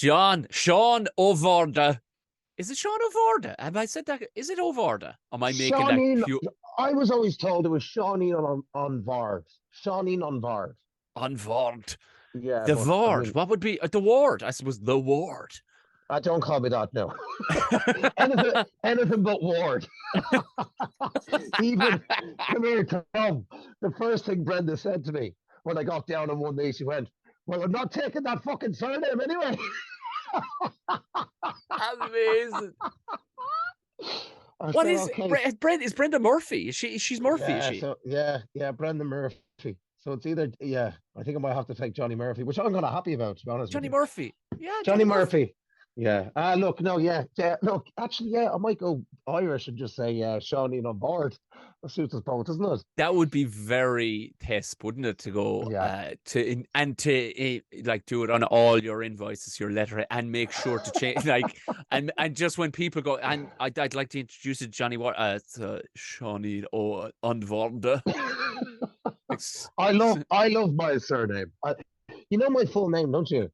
Sean O'Vorda. Is it Sean O'Vorda? Have I said that? Is it O'Vorda? Am I making that Shawneen, pure I was always told it was Shawneen on Vard. Shawneen on Vard. on Vord? Yeah, The but I Vord. mean, What would be the ward? I suppose the ward. don't call me that now. Anything but Ward. Even come here, Tom. The first thing Brenda said to me when I got down on one knee, she went, "Well, I'm not taking that fucking surname anyway." Amazing. I What said, is "Okay." Is Brenda Murphy? She's Murphy, is Yeah, she? so yeah, Brenda Murphy. So it's either I think I might have to take Johnny Murphy, which I'm kind of happy about, to be honest with Johnny you. Murphy. Yeah, Johnny Johnny Murphy. Murphy. Yeah. Look, no, yeah. Look, actually, yeah, I might go Irish and just say Shawneen on board. That suits us both, doesn't it? That would be very tesp, wouldn't it, to go Yeah. to like do it on all your invoices, your letter, and make sure to change and just when people go and I'd like to introduce it, Johnny, what Shawnee or Unvormde. I love my surname. You know my full name, don't you?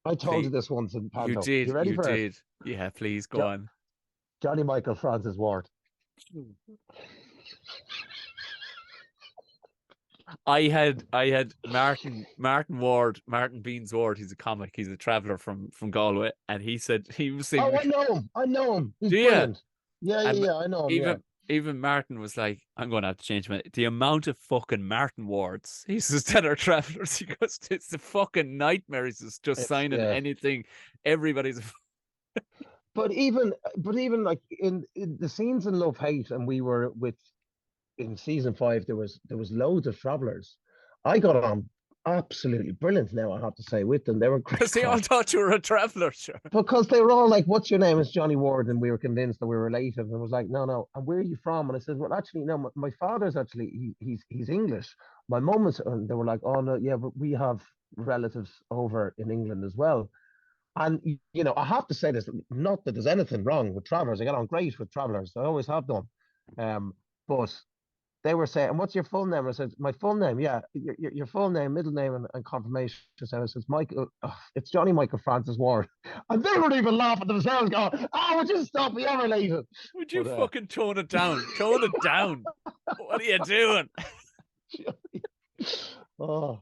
I told you Please, this once in you Panto. You did, ready you for it? did. Yeah, please go Jo- on. Johnny Michael Francis Ward. I had Martin Beans Ward. He's a comic. He's a traveler from Galway, and he said he was saying, Oh, I know him. I know him. He's "Do you?" brilliant. Yeah, yeah, And yeah. I know him. Yeah. even Martin was like, "I'm going to have to change the amount of fucking Martin Wards." He says that are travelers. He goes, "It's a fucking nightmare." He says, "Just It's signing yeah. anything, everybody's." But even like in the scenes in Love Hate, and we were with in season 5, there was loads of travelers. I got on absolutely brilliant. Now I have to say with them, they were great Because they all crack thought you were a traveler, sure. because they were all like, "What's your name?" It's Johnny Ward, and we were convinced that we were related. And it was like, "No, no." And where are you from? And I said, "Well, actually, no. My father's actually he's English. My mum is." And they were like, "Oh no, yeah, but we have relatives over in England as well." And I have to say this, not that there's anything wrong with travelers. I get on great with travelers. I always have done. But they were saying, "And what's your full name?" I said, "My full name, yeah, your full name, middle name, and confirmation." So I says, "Michael, it's Johnny Michael Francis Ward," and they were even laughing themselves, going, "Oh, would you stop? We are related." Would you But fucking tone it down? Tone it down. What are you doing? oh,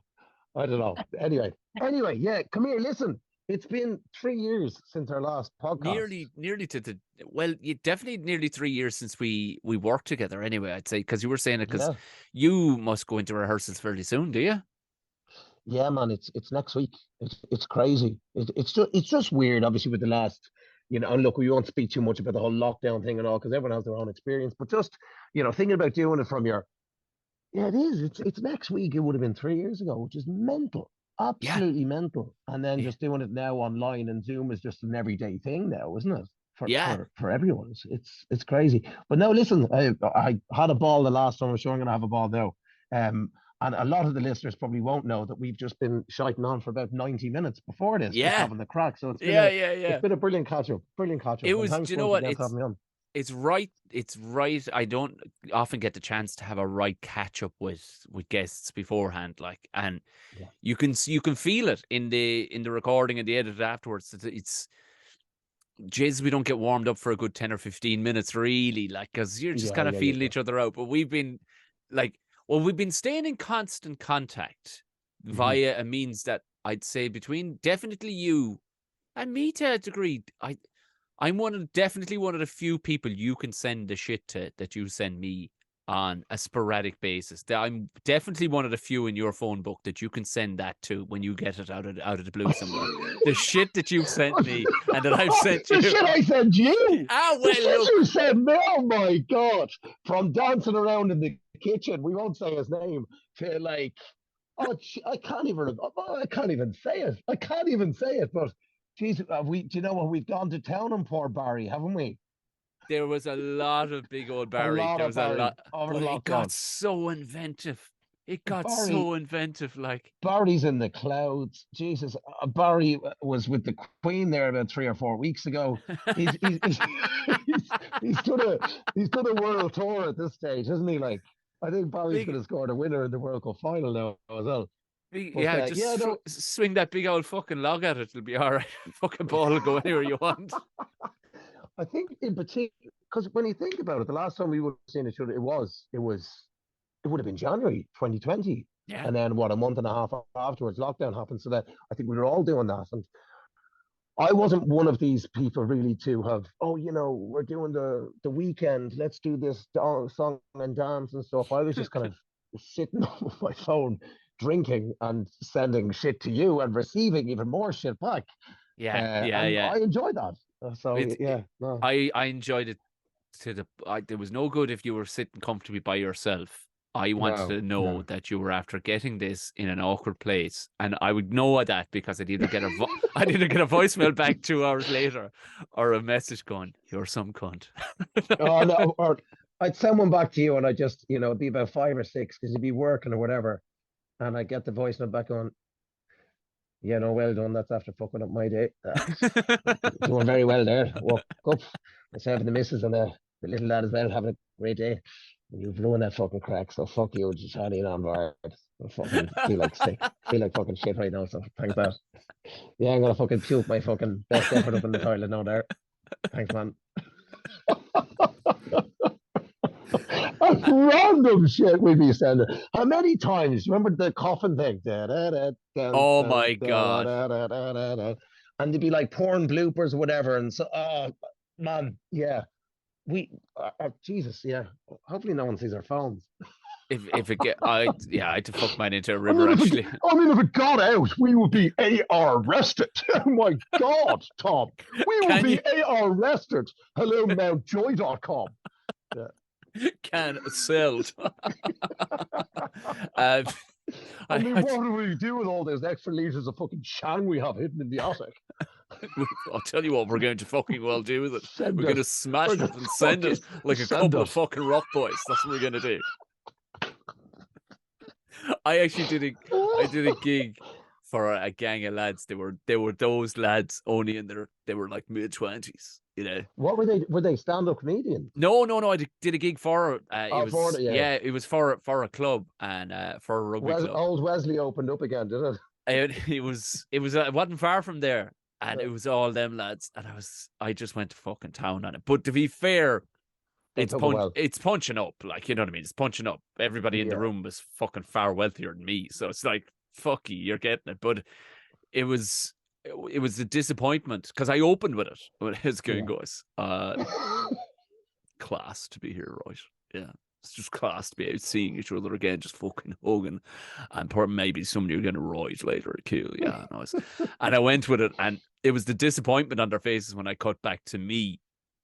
I don't know. Anyway, yeah, come here. Listen, it's been 3 years since our last podcast. Nearly to the well, definitely nearly 3 years since we worked together. Anyway, I'd say because you were saying it because Yeah, you must go into rehearsals fairly soon, do you? yeah, man. It's next week. It's crazy. It's just weird, obviously, with the last. And look, we won't speak too much about the whole lockdown thing and all because everyone has their own experience. But just thinking about doing it from your yeah, it is. It's next week. It would have been 3 years ago, which is mental, Yeah, absolutely mental. And then yeah, just doing it now online and Zoom is just an everyday thing now, isn't it? For yeah. for for everyone, it's crazy. But no, listen, I had a ball the last time. I'm sure I'm going to have a ball now. Um, and a lot of the listeners probably won't know that we've just been shiting on for about 90 minutes before this, just Yeah, having the crack. So it's been yeah, a yeah, it's yeah. been a brilliant catch up, It and was. thanks Do you know once what? again for having me on. It's right. It's right. I don't often get the chance to have a right catch up with guests beforehand, like, and Yeah, you can feel it in the recording and the edit afterwards. It's Jizz, we don't get warmed up for a good 10 or 15 minutes, really, like, because you're just yeah, kind of yeah, yeah, feeling yeah. each other out. But like, we've been staying in constant contact Hmm. via a means that I'd say between definitely you and me to a degree. I'm definitely one of the few people you can send the shit to that you send me on a sporadic basis. I'm definitely one of the few in your phone book that you can send that to when you get it out of the blue somewhere. The shit that you've sent me and that I've sent The you. shit I sent you. The Well, shit look, you sent me. Oh my god! From dancing around in the kitchen, we won't say his name, to like, oh, I can't even say it. I can't even say it. But, geez, do you know what? We've gone to town on poor Barry, haven't we? there was a lot of big old A Barry. lot There of was a Barry lot, over the but it got lockdown. so inventive. It got Barry, so inventive, like. Barry's in the clouds. Jesus, Barry was with the Queen there about 3 or 4 weeks ago. He's he's done a he's done a world tour at this stage, isn't he? Like, I think Barry's going Big to score the winner in the World Cup final now as well. But Yeah, yeah, just no, swing that big old fucking log at it. It'll be all right. Fucking ball will go anywhere you want. I think in particular, because when you think about it, the last time we would have seen each other, it would have been January 2020. Yeah. And then what, a month and a half afterwards, lockdown happened. So that I think we were all doing that. And I wasn't one of these people really to have, oh, we're doing the weekend. Let's do this song and dance and stuff. I was just kind of sitting on my phone, drinking and sending shit to you and receiving even more shit back. Yeah, yeah, And yeah. I enjoyed that. So It's yeah, no, I enjoyed it to there was no good if you were sitting comfortably by yourself. I wanted no, to know no. that you were after getting this in an awkward place, and I would know that because I'd either get a voicemail back 2 hours later, or a message going, "You're some cunt." Oh no, or I'd send one back to you, and I just, it'd be about 5 or 6 because you'd be working or whatever, and I get the voice note back on. Yeah, no, well done. That's after fucking up my day. Doing very well there. Woke up myself and the missus and the little lad as well, having a great day. And you've ruined that fucking crack. So fuck you, Johnny and on board. I fucking feel like sick. Feel like fucking shit right now. So thanks, that. Yeah, I'm gonna fucking puke my fucking best effort up in the toilet now there. Thanks, man. Random shit we'd be sending. How many times? Remember the coffin thing? Da, da, da, da, Oh da, my da, god! da, da, da, da, da. And they'd be like porn bloopers or whatever. And so, oh man, yeah, Jesus, yeah. Hopefully, no one sees our phones. If it get, I had to fuck mine into a I river mean, actually. if it got out, we would be AR arrested. Oh my God, Tom, we would Can be you AR arrested. Hello, mountjoy.com. Yeah. can sold? um, I I, mean, I what do we do with all those extra liters of fucking Chang we have hidden in the attic? I'll tell you what we're going to fucking well do with it. Send We're going it. to We're smash gonna it and send fucking it like a send couple of it. fucking rock boys. That's what we're going to do. I actually I did a gig for a gang of lads. They were those lads only they were like mid-20s, you know. What were they? Were they stand-up comedians? No. I did a gig for it Oh, was Florida, yeah. yeah, it was for a club and for a rugby club. Old Wesley opened up again, did it? It wasn't far from there, and Yeah. it was all them lads, and I just went to fucking town on it. But to be fair, They took it well. it's punching up, like, you know what I mean. It's punching up. Everybody in the Yeah. room was fucking far wealthier than me, so it's like, fuck you, you're getting it. But it was it was a disappointment because I opened with it when it was going, Yeah. guys. Class to be here, right? Yeah. It's just class to be out seeing each other again, just fucking hugging, and maybe somebody you're going to ride later. Cool, yeah, nice. And I went with it, and it was the disappointment on their faces when I cut back to me,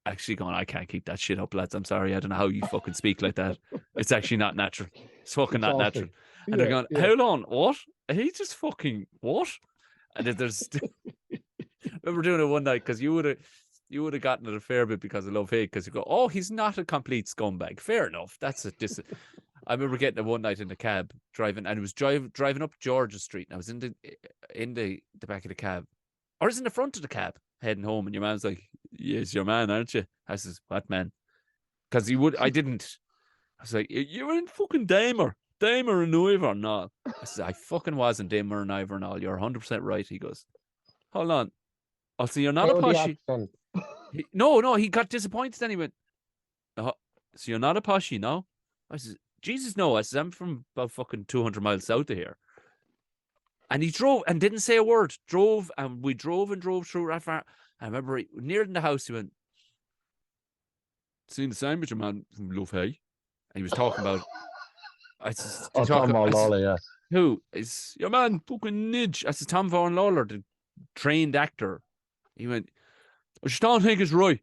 actually going, I can't keep that shit up, lads. I'm sorry, I don't know how you fucking speak like that. It's actually not natural. It's fucking not natural. Exhausting. And they're Yeah, going, yeah. hold on, what? He just fucking what? And then there's, I remember doing it one night because you would have gotten it a fair bit because of love hate, because you go, oh, he's not a complete scumbag. Fair enough. That's a I remember getting it one night in the cab driving, and it was driving up Georgia Street, and I was in the back of the cab, or I was in the front of the cab heading home, and your man's like, "Yes, your man, aren't you?" I says, "What man?" Because I didn't. I was like, "You're in fucking Damer and Ivor and all." I said, "I fucking wasn't Damer and Ivor and all. You're 100% right." He goes, "Hold on, I'll see you're not a How the poshie." accent? No, he got disappointed. Then he went, "Oh, so you're not a poshie, no?" I said, "Jesus, no." I said, "I'm from about fucking 200 miles south of here." And he drove and didn't say a word. Drove, and we drove and drove through that far. I remember near in the house, he went, "Seen the sandwich man from Love Hay?" And he was talking about, I said, Oh, Tom I said, Lawler, yeah. "Who is your man? Fucking Nidge." I said, "Tom Vaughan Lawler, the trained actor." He went, "I just don't think it's right."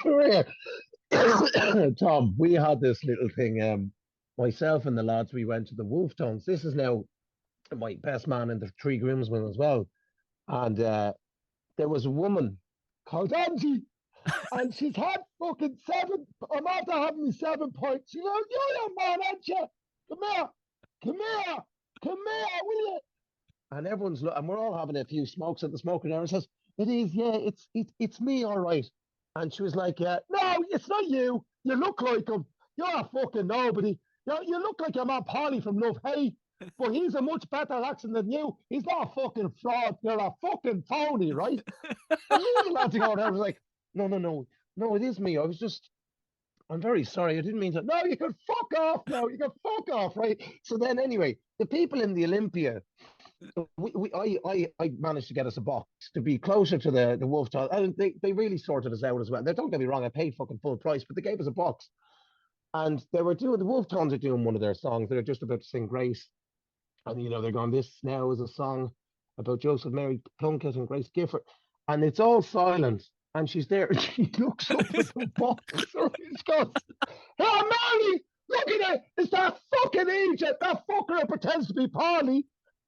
Career. Tom, we had this little thing. Myself and the lads, we went to the Wolf Tones. This is now my best man in the Three Groomsmen as well. And there was a woman called Angie, and she's had fucking seven. I'm after having me 7 points. She goes, "You're your man, aren't you? Come here, come here, come here, will you?" And and we're all having a few smokes at the smoking area. And says, "It is, yeah, it's me, all right." And she was like, "No, it's not you. You look like him." you're a fucking nobody. You look like your man Polly from Love Hate, but he's a much better accent than you. He's not a fucking fraud. You're a fucking phony, right? And me and the lads go there was like, no, no, no, no, it is me. I'm very sorry. I didn't mean to. No, you can fuck off now. You can fuck off, right? So then, anyway, the people in the Olympia, I managed to get us a box to be closer to the Wolf Town. And they really sorted us out as well. Now, don't get me wrong, I paid fucking full price, but they gave us a box. And they were doing, the Wolf Tones are doing one of their songs. They're just about to sing Grace. And, they're going, this now is a song about Joseph Mary Plunkett and Grace Gifford. And it's all silent. And she's there and she looks up at the box. She goes, "Hey, Mary, look at it. It's that fucking idiot. That fucker who pretends to be Polly."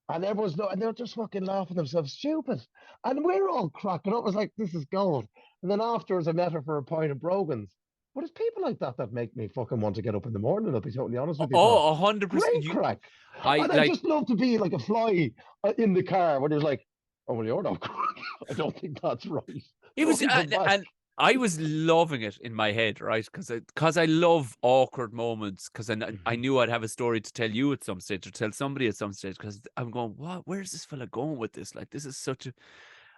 And and they're just fucking laughing themselves stupid. And we're all cracking up. It was like, this is gold. And then afterwards, I met her for a pint of Brogan's. But it's people like that that make me fucking want to get up in the morning. I'll be totally honest with you, Tom. Oh, 100%. Great crack. I And I like. just love to be like a fly in the car when there's like, oh, well, you're not crack. I don't think that's right. It was, and I was loving it in my head, right? Because I love awkward moments. Because I knew I'd have a story to tell you at some stage, or tell somebody at some stage. Because I'm going, what? Where's this fella going with this? Like, this is such a,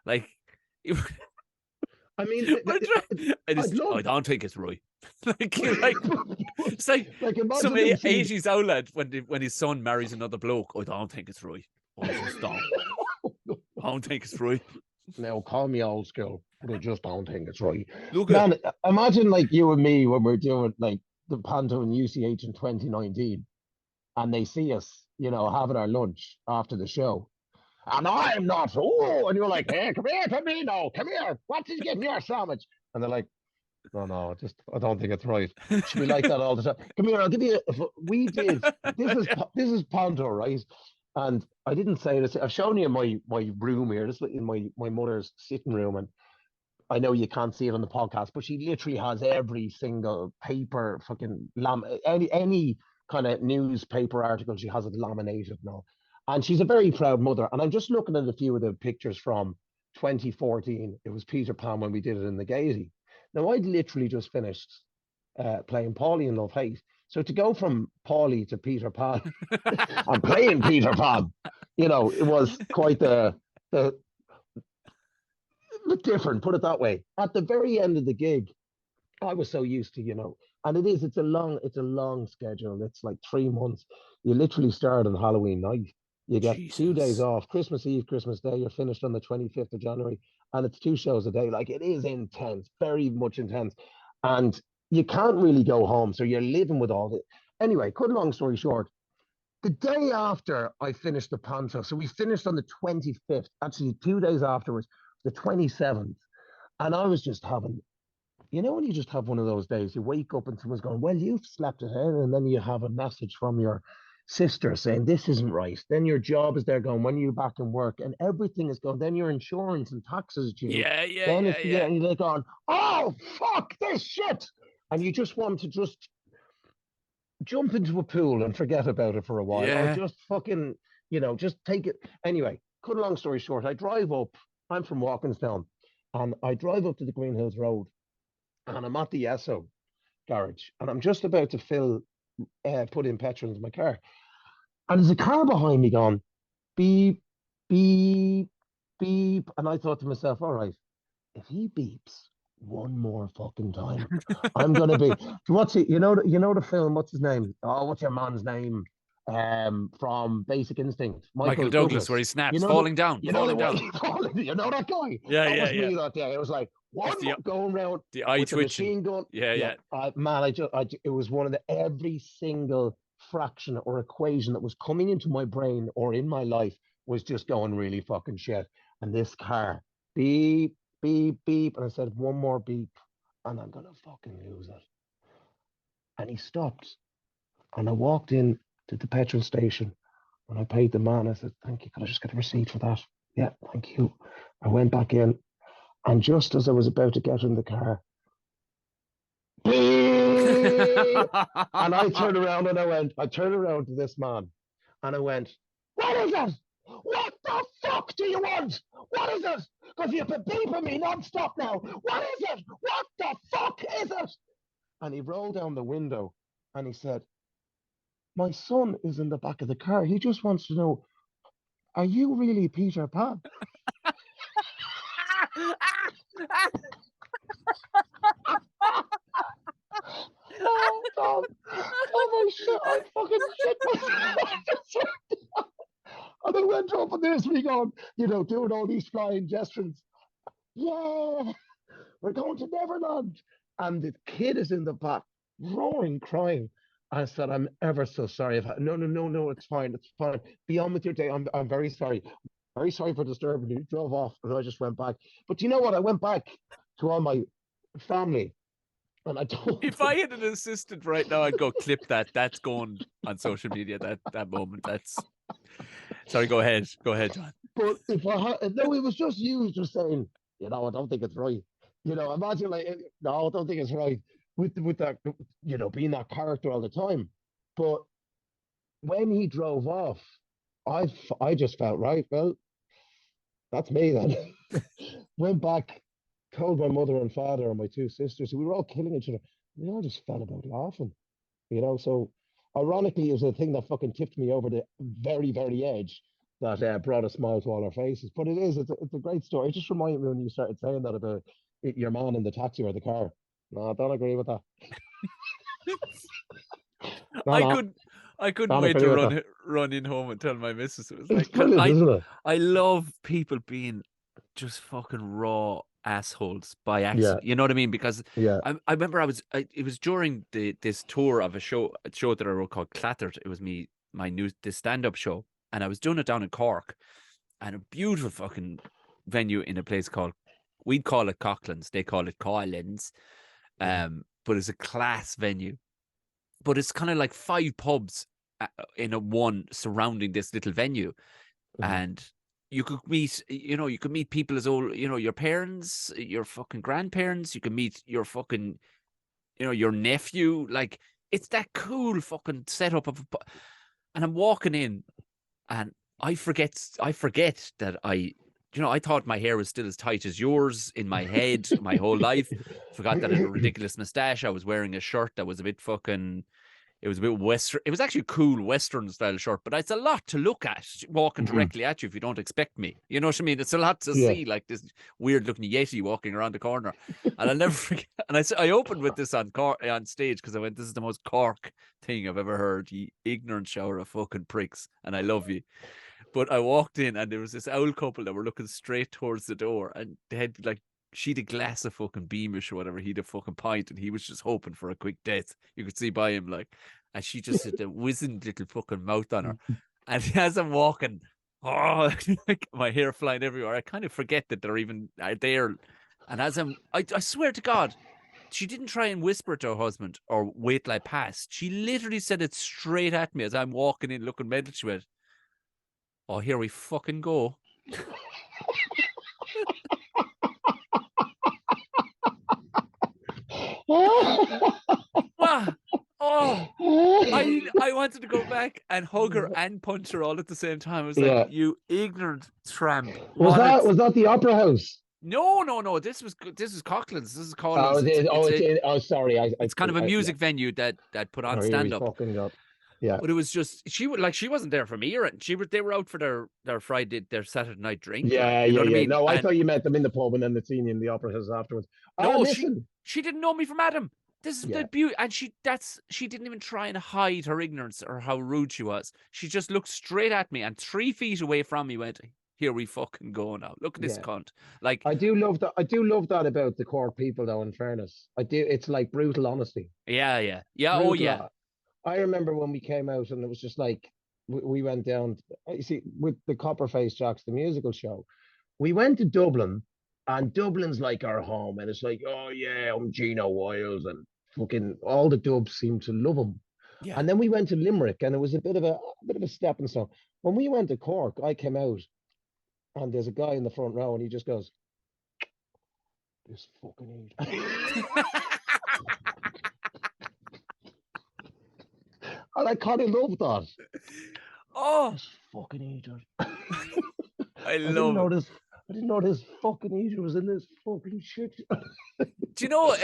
like. I mean, I don't think it's right. It's like some imagine 80s outlet when his son marries another bloke. I don't think it's right. I just don't. I don't think it's right. Now, call me old school, but I just don't think it's right. Look Man, imagine like you and me when we're doing like the Panto and UCH in 2019, and they see us, having our lunch after the show. And I'm not. Oh, and you're like, hey, come here to me now. Come here. What did you get in your sandwich? And they're like, no, I don't think it's right. It should be like that all the time. Come here, I'll give you. We did. This is Panto, right? And I didn't say this. I've shown you my room here. This is in my mother's sitting room, and I know you can't see it on the podcast, but she literally has every single paper, fucking any kind of newspaper article. She has it laminated now, and she's a very proud mother. And I'm just looking at a few of the pictures from 2014. It was Peter Pan when we did it in the Gaiety. Now I'd literally just finished playing Paulie in Love Hate. So to go from Paulie to Peter Pan and playing Peter Pan, it was quite the different, put it that way. At the very end of the gig, I was so used to, and it's a long schedule. It's like 3 months. You literally start on Halloween night. You get Jesus. 2 days off, Christmas Eve, Christmas Day. You're finished on the 25th of January, and it's 2 shows a day. Like, it is intense, very much intense. And you can't really go home. So you're living with all it. Anyway, cut a long story short, the day after I finished the Panto, so we finished on the 25th, actually 2 days afterwards, the 27th. And I was just having, when you just have one of those days, you wake up and someone's going, well, you've slept it in. And then you have a message from your sister saying, this isn't right. Then your job is there going, when are you back in work? And everything is going, then your insurance and taxes due. Yeah. And you're like going, oh, fuck this shit. And you just want to just jump into a pool and forget about it for a while. Yeah. Or just fucking, just take it. Anyway, cut a long story short, I drive up. I'm from Walkinstown. And I drive up to the Green Hills Road. And I'm at the Esso garage. And I'm just about to put in petrol into my car. And there's a car behind me going, beep, beep, beep. And I thought to myself, all right, if he beeps one more fucking time, I'm gonna be. What's it? The film. What's his name? Oh, what's your man's name? From Basic Instinct, Michael Douglas, where he snaps, falling down. You know that guy. Yeah, that was me that day. It was like going around the eye twitching machine gun. Yeah. Man, it was one of every single fraction or equation that was coming into my brain or in my life was just going really fucking shit. And this car, beep, beep, beep. And I said, one more beep, and I'm going to fucking lose it. And he stopped. And I walked in to the petrol station and I paid the man. I said, thank you. Could I just get a receipt for that? Yeah, thank you. I went back in. And just as I was about to get in the car, beep, and I turned around to this man and I went, what is it? What the fuck do you want? What is it? Because you've been beeping me non-stop now. What is it? What the fuck is it? And he rolled down the window And he said, "My son is in the back of the car. He just wants to know, are you really Peter Pan?" Oh, Tom, I shit, I fucking shit myself. And I went up and there's me going, doing all these flying gestures. Yeah, we're going to Neverland. And the kid is in the back, roaring, crying. I said, "I'm ever so sorry. No, no, no, no, it's fine. It's fine. Be on with your day. I'm very sorry. Very sorry for disturbing you." He drove off and I just went back. But you know what? I went back to all my family and I told If I them. had an assistant right now, I'd go clip that. That's going on social media. That moment. That's sorry. Go ahead. Go ahead, John. But if I had, no, it was just you just saying, I don't think it's right. Imagine like, no, I don't think it's right with that, being that character all the time. But when he drove off, I just felt right. Well, that's me then. Went back, told my mother and father and my two sisters. We were all killing each other. We all just fell about laughing. So ironically, it was a thing that fucking tipped me over the very, very edge that brought a smile to all our faces. But it's a great story. It just reminded me when you started saying that about your man in the taxi or the car. No, I don't agree with that. No, I no, could I couldn't don't wait agree to with that. run in home and tell my missus. It was It's like, 'cause brilliant, isn't it? I love people being just fucking raw assholes by Yeah, accident. You know what I mean? Because yeah. I remember it was during this tour of a show that I wrote called Clattered. It was this stand up show, and I was doing it down in Cork, and a beautiful fucking venue in a place called, we'd call it Coughlin's, they call it Collins, Mhm, but it's a class venue, but it's kind of like five pubs in a one surrounding this little venue, mhm, and you could meet people as old, your parents, your fucking grandparents. You can meet your fucking, your nephew. Like, it's that cool fucking setup of and I'm walking in, and I forget that I thought my hair was still as tight as yours in my head my whole life. Forgot that I had a ridiculous mustache. I was wearing a shirt that was a bit fucking, it was a bit Western. It was actually a cool Western style shirt, but it's a lot to look at walking mhm. directly at you if you don't expect me. You know what I mean? It's a lot to Yeah. see, like this weird looking Yeti walking around the corner. And I'll never forget. And I opened with this on stage because I went, "This is the most Cork thing I've ever heard. You ignorant shower of fucking pricks, and I love you." But I walked in and there was this old couple that were looking straight towards the door, and they had like, she'd a glass of fucking Beamish or whatever, he'd a fucking pint, and he was just hoping for a quick death. You could see by him, like, and she just had the wizened little fucking mouth on her. And as I'm walking, oh, like my hair flying everywhere, I kind of forget that they're even there. And as I swear to God, she didn't try and whisper to her husband or wait till I passed. She literally said it straight at me as I'm walking in looking mental. She went, "Oh, here we fucking go." Wow. Oh, I wanted to go back and hug her and punch her all at the same time. I was like, Yeah. "You ignorant tramp! Was What a that was that the Opera House? no, no, no! This is Coughlin's. This is Oh, Collins. It's it's a Oh, sorry. it's kind of a Yeah. music venue that put on Oh, here we stand up. fucking go. Yeah. But it was just, she wasn't there for me, or they were out for their Friday, their Saturday night drink, like, Yeah, you know yeah, what I yeah. mean? No, I And thought you met them in the pub and then the seen you in the Opera House afterwards. Ah, no, listen. she didn't know me from Adam. This is the Yeah, beauty, and she didn't even try and hide her ignorance or how rude she was. She just looked straight at me and 3 feet away from me went, "Here we fucking go now. Look at this yeah. cunt." Like, I do love that. I do love that about the Cork people, though. In fairness, I do. It's like brutal honesty. yeah, yeah, yeah, oh Brutal. yeah, I remember when we came out, and it was just like we went down. You see, with the Copperface Jacks, the musical show, we went to Dublin, and Dublin's like our home, and it's like, oh yeah, I'm Gino Wiles, and fucking all the Dubs seem to love him. yeah. And then we went to Limerick, and it was a bit of a stepping stone. When we went to Cork, I came out, and there's a guy in the front row, and he just goes, "This fucking idiot," and I kind of love that. Oh, This fucking idiot. I I didn't love it. know this. I didn't know this fucking Asia was in this fucking shit. Do you know,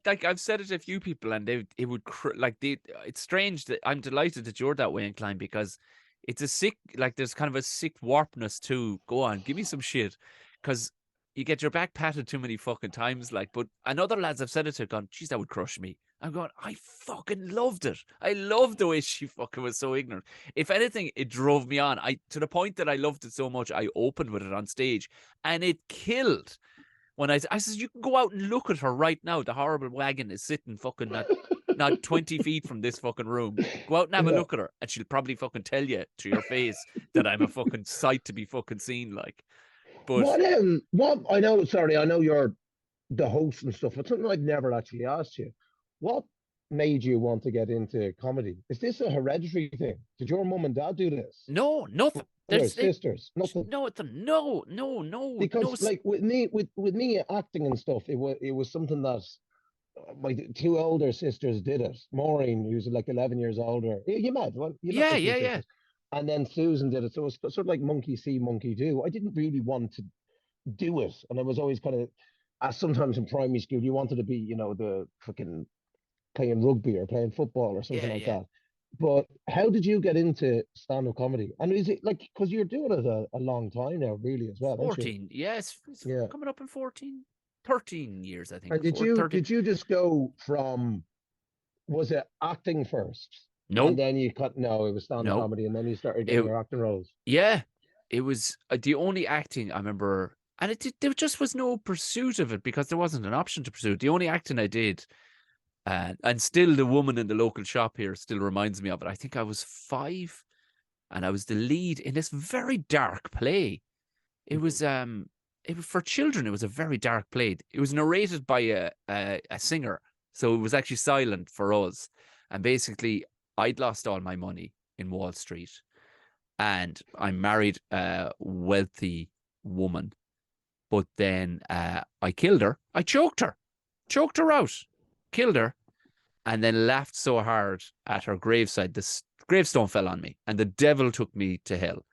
like I've said it to a few people, and it would it's strange that I'm delighted that you're that way inclined, because it's a sick, like there's kind of a sick warpness to go on, give me some shit, because you get your back patted too many fucking times, like. But and other lads I've said it to, gone, geez, that would crush me. I'm going, I fucking loved it. I loved the way she fucking was so ignorant. If anything, it drove me on. To the point that I loved it so much, I opened with it on stage, and it killed. When I says, you can go out and look at her right now. The horrible wagon is sitting fucking not 20 feet from this fucking room. Go out and have a Yeah. look at her, and she'll probably fucking tell you to your face that I'm a fucking sight to be fucking seen, like. But What I know, sorry, I know you're the host and stuff, but something I'd never actually asked you. What made you want to get into comedy? Is this a hereditary thing? Did your mum and dad do this? no, nothing. Your There's sisters? Nothing. no, no, no, no, no. Because like with me acting and stuff, it was something that my two older sisters did it. Maureen, who's like 11 years older. You met, well, you met Yeah, my two yeah, yeah. sisters. And then Susan did it. So it's sort of like monkey see, monkey do. I didn't really want to do it. And I was always kind of, as sometimes in primary school, you wanted to be, the freaking playing rugby or playing football or something Yeah, like yeah. that. But how did you get into stand-up comedy? And is it like, because you're doing it a long time now, really, as well, aren't you? 14. Yes, it's Yeah. coming up in 14, 13 years, I think. And did Before you 30. did you just go from, was it acting first? And No, then you cut, no, it was stand-up no. comedy, and then you started getting It, your acting roles. yeah, it was the only acting I remember, and there just was no pursuit of it because there wasn't an option to pursue it. The only acting I did, and still the woman in the local shop here still reminds me of it. I think I was 5, and I was the lead in this very dark play. It was it was for children. It was a very dark play. It was narrated by a singer, so it was actually silent for us. And basically, I'd lost all my money in Wall Street, and I married a wealthy woman. But then I killed her. I choked her out, killed her, and then laughed so hard at her graveside, the gravestone fell on me, and the devil took me to hell.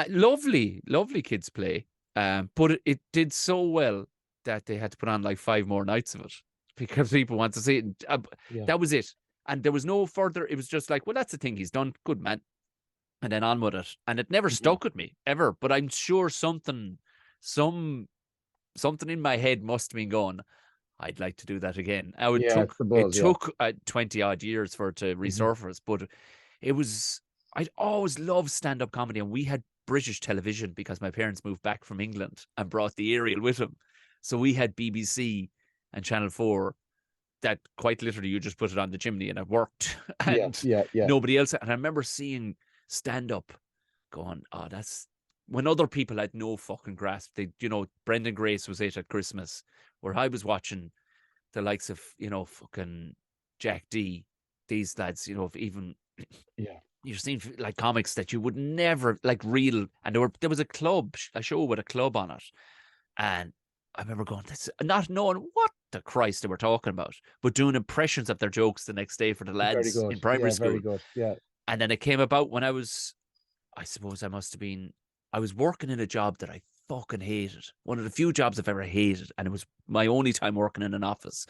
Lovely, lovely kids play, but it did so well that they had to put on like 5 more nights of it because people want to see it. Yeah. That was it, and there was no further. It was just like, well, that's the thing he's done, good man, and then on with it. And it never stuck with me ever. But I'm sure something in my head must have been going, I'd like to do that again. Now it Yeah, it's took the buzz, yeah. 20 odd years for it to resurface, but it was. I'd always loved stand up comedy, and we had British television because my parents moved back from England and brought the aerial with them, so we had BBC and Channel 4. That quite literally you just put it on the chimney and it worked, Yeah, and yeah. nobody else. And I remember seeing stand up, going, oh, that's when other people had no fucking grasp. Brendan Grace was it at Christmas, where I was watching the likes of, fucking Jack D, these lads, even Yeah. you're seeing like comics that you would never like real. And there was a show with a club on it. And I remember going, this, not knowing what the Christ they were talking about, but doing impressions of their jokes the next day for the Very lads good. in primary Yeah, school. very good. Yeah. And then it came about when I suppose I was working in a job that I fucking hated. One of the few jobs I've ever hated. And it was my only time working in an office.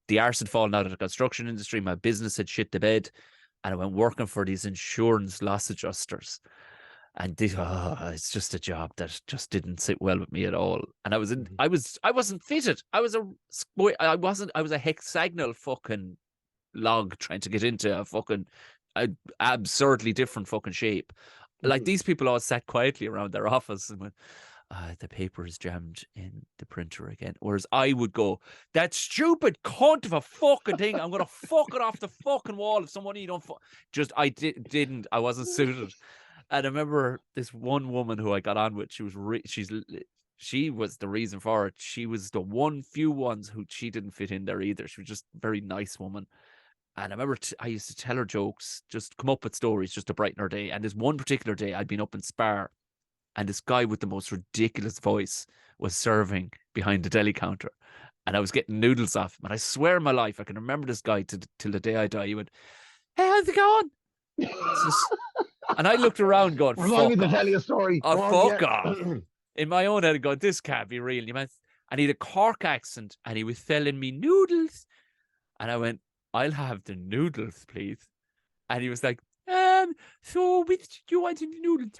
The arse had fallen out of the construction industry. My business had shit the bed. And I went working for these insurance loss adjusters. And it's just a job that just didn't sit well with me at all. And I wasn't fitted. I was a hexagonal fucking log trying to get into a fucking absurdly different fucking shape. Like these people all sat quietly around their office and went, the paper is jammed in the printer again. Whereas I would go, that stupid cunt of a fucking thing, I'm going to fuck it off the fucking wall if someone you don't just, I wasn't suited. And I remember this one woman who I got on with, she was the reason for it. She was the few ones who she didn't fit in there either. She was just a very nice woman. And I remember I used to tell her jokes, just come up with stories just to brighten her day. And this one particular day I'd been up in Spar, and this guy with the most ridiculous voice was serving behind the deli counter, and I was getting noodles off him. And I swear on my life, I can remember this guy till the day I die. He went, "Hey, how's it going?" And I looked around going, Remind me "Fuck to tell off." you a story. Oh, Go on, fuck yeah. off. in my own head, I go, this can't be real. And he had a Cork accent, and he was selling me noodles. And I went, I'll have the noodles, please. And he was like, so which do you want in the noodles?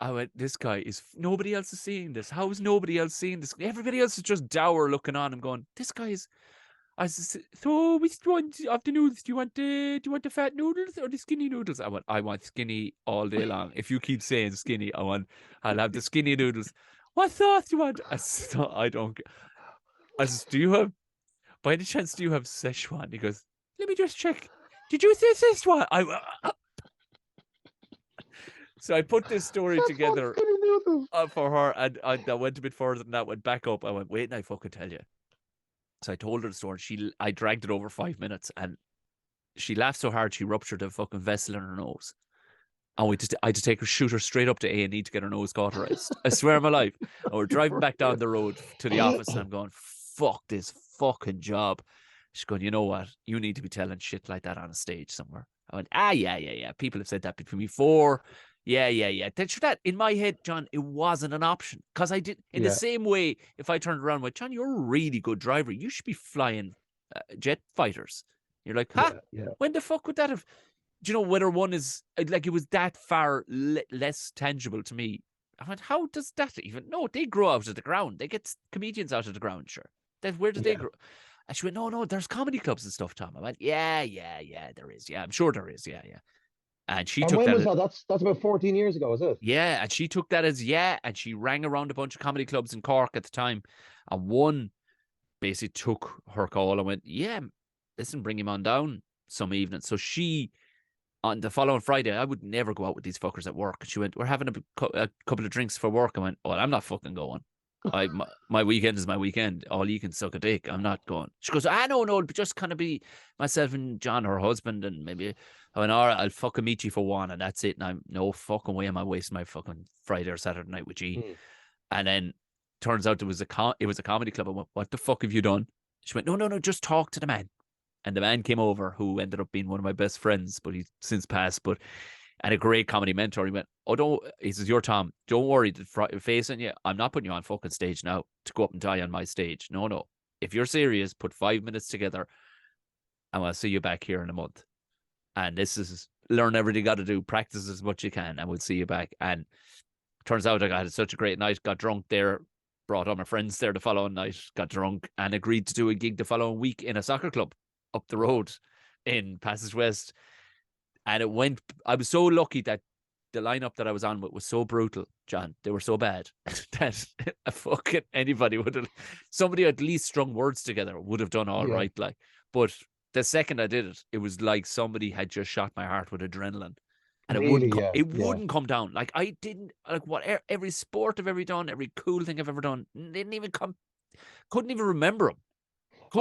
I went, this guy is, nobody else is seeing this. How is nobody else seeing this? Everybody else is just dour looking on and going, this guy is, so which one of the noodles? Do you want the fat noodles or the skinny noodles? I want skinny all day long. If you keep saying skinny, I'll have the skinny noodles. What sauce do you want? I don't. Do you have, by any chance, do you have Szechuan? He goes, let me just check. Did you say Szechuan? So I put this story together for her, and I went a bit further than that, went back up. I went, wait, and I fucking tell you. So I told her the story. I dragged it over 5 minutes, and she laughed so hard she ruptured a fucking vessel in her nose. And I had to take her, shoot her straight up to A&E to get her nose cauterized. I swear on my life. And we're driving back down the road to the office, and I'm going, fuck this fucking job. She's going, you know what? You need to be telling shit like that on a stage somewhere. I went, yeah. People have said that before. Yeah. That in my head, John, it wasn't an option. Because I did, in the same way, if I turned around and went, John, you're a really good driver. You should be flying jet fighters. You're like, when the fuck would that have, do you know, whether one is, like, it was that far less tangible to me. I went, how does that even, no, they grow out of the ground. They get comedians out of the ground, sure. Then where do they grow? And she went, no, there's comedy clubs and stuff, Tom. I went, yeah, there is. Yeah, I'm sure there is. Yeah. And she took when that. Was that? That's about 14 years ago, is it? Yeah, and she took that as and she rang around a bunch of comedy clubs in Cork at the time, and one basically took her call and went, yeah, listen, bring him on down some evening. So she, on the following Friday, I would never go out with these fuckers at work. She went, we're having a couple of drinks for work. I went, oh, I'm not fucking going. My weekend is my weekend. All you can suck a dick. I'm not going. She goes, no, but just kind of be myself and John, her husband, and maybe I went, all right, I'll fucking meet you for one, and that's it. And I'm no fucking way am I wasting my fucking Friday or Saturday night with G. And then turns out it was a comedy club. I went, what the fuck have you done? She went, no, just talk to the man. And the man came over, who ended up being one of my best friends, but he's since passed. And a great comedy mentor. He went, he says, you're Tom. Don't worry, facing you, I'm not putting you on fucking stage now to go up and die on my stage. No. If you're serious, put 5 minutes together, and I'll see you back here in a month. And this is learn everything you got to do, practice as much as you can, and we'll see you back. And turns out I had such a great night, got drunk there, brought all my friends there the following night, got drunk, and agreed to do a gig the following week in a soccer club up the road in Passage West. And I was so lucky that the lineup that I was on with was so brutal, John. They were so bad that fucking anybody somebody at least strung words together would have done all right. Like, but the second I did it, it was like somebody had just shot my heart with adrenaline, and it wouldn't come down. Like, I didn't, like, every sport I've ever done, every cool thing I've ever done, didn't even couldn't even remember them.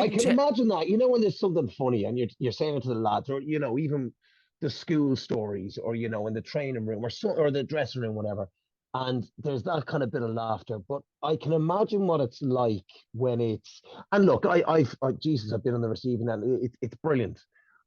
I can imagine that. You know, when there's something funny and you're saying it to the lads, or even the school stories, or in the training room, or the dressing room, whatever. And there's that kind of bit of laughter. But I can imagine what it's like when it's. And look, Jesus, I've been on the receiving end. It's brilliant,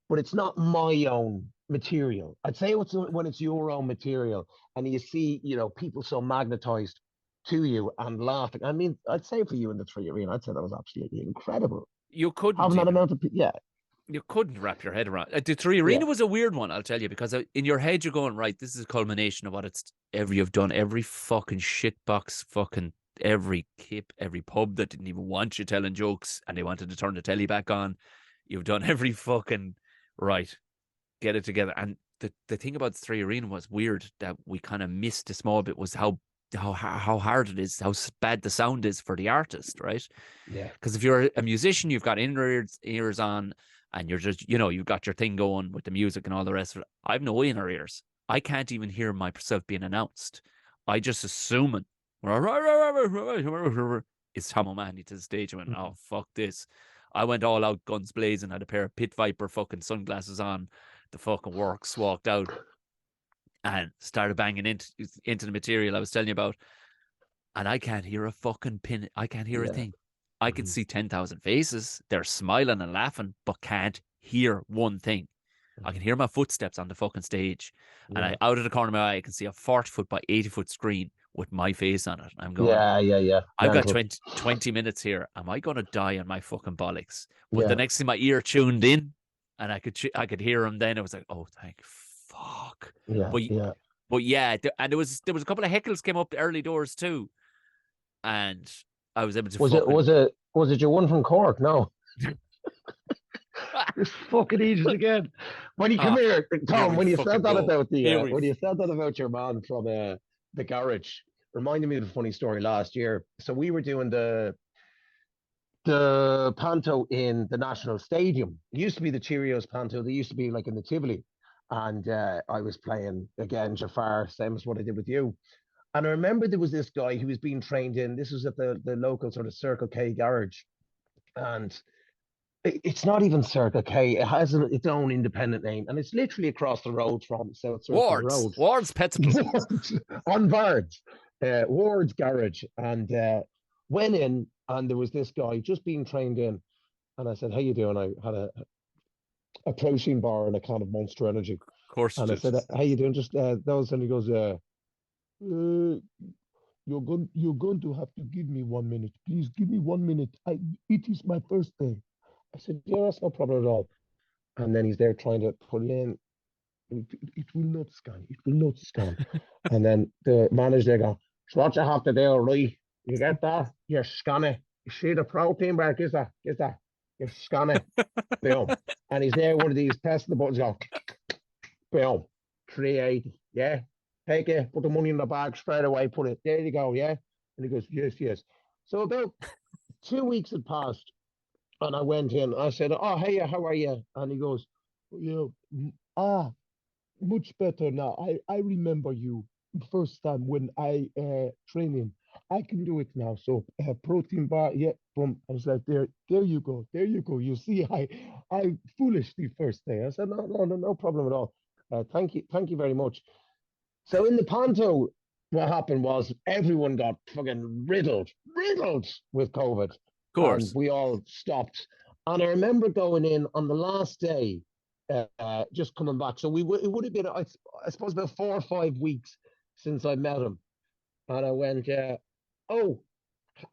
but it's not my own material. I'd say when it's your own material, and you see, people so magnetized to you and laughing. I mean, I'd say for you in the Three Arena, I'd say that was absolutely incredible. You couldn't having that amount of you couldn't wrap your head around. The Three Arena was a weird one, I'll tell you, because in your head you're going, right, this is a culmination of what you've done, every fucking shitbox, fucking every kip, every pub that didn't even want you telling jokes and they wanted to turn the telly back on. You've done every fucking right. Get it together. And the thing about the Three Arena was weird that we kind of missed a small bit was how hard it is, how bad the sound is for the artist, right? Yeah. Because if you're a musician, you've got inner ears on, and you're just, you've got your thing going with the music and all the rest of it. I've no inner ears. I can't even hear myself being announced. I just assuming it's Tom O'Mahony to the stage. I went, oh, fuck this. I went all out, guns blazing, had a pair of Pit Viper fucking sunglasses on, the fucking works, walked out, and started banging into the material I was telling you about. And I can't hear a fucking pin. I can't hear a thing. I can see 10,000 faces. They're smiling and laughing, but can't hear one thing. I can hear my footsteps on the fucking stage. And out of the corner of my eye, I can see a 40-foot by 80-foot screen with my face on it. I'm going, Yeah. I've got Mental. 20 minutes here. Am I going to die on my fucking bollocks? But the Yeah, next thing my ear tuned in and I could hear him then, I was like, oh, thank fuck. yeah, But, yeah. but yeah, and there was a couple of heckles came up the early doors too. And I was able to Was it fucking. was it was it your one from Cork? No. This fucking Egypt again. When you come Ah, here, here Tom, we when you said fucking that go. about Here we. when you said that about your man from the garage, reminded me of a funny story last year. So we were doing the panto in the National Stadium. It used to be the Cheerios panto. They used to be like in the Tivoli, and I was playing again Jafar, same as what I did with you. And I remember there was this guy who was being trained in. This was at the local sort of Circle K garage, and it's not even Circle K. It has its own independent name, and it's literally across the road from South Circular Road. Ward's Pet Supply. On Bards, Ward's Garage, and went in, and there was this guy just being trained in, and I said, "How you doing?" I had a protein bar and a can of Monster Energy, Of course you and I did. said, "How you doing?" Just those, and he goes, you're going to have to give me 1 minute. Please give me 1 minute. It is my first day." I said, "Yeah, that's no problem at all." And then he's there trying to put it in. It will not scan. It will not scan. And then the manager there go, "So what you have to do, right? You get that? You scan it. You see the protein bar? Is that? Is that? You scan it. Boom." And he's there, one of these pressing the buttons, go, boom, 380. Yeah. Take it, put the money in the bag straight away, put it, there you go, yeah. And he goes, "Yes, yes." So about 2 weeks had passed, and I went in. I said, "Oh, hey, how are you?" And he goes, "Yeah, ah, much better now. I remember you first time when I training. I can do it now. So protein bar, yeah, from." I was like, there you go, there you go. You see, I foolishly first day. I said, no problem at all. Thank you very much. So in the Panto, what happened was everyone got fucking riddled with COVID, Of and course. we all stopped. And I remember going in on the last day, just coming back. So it would have been, I suppose, about 4 or 5 weeks since I met him, and I went, "Oh,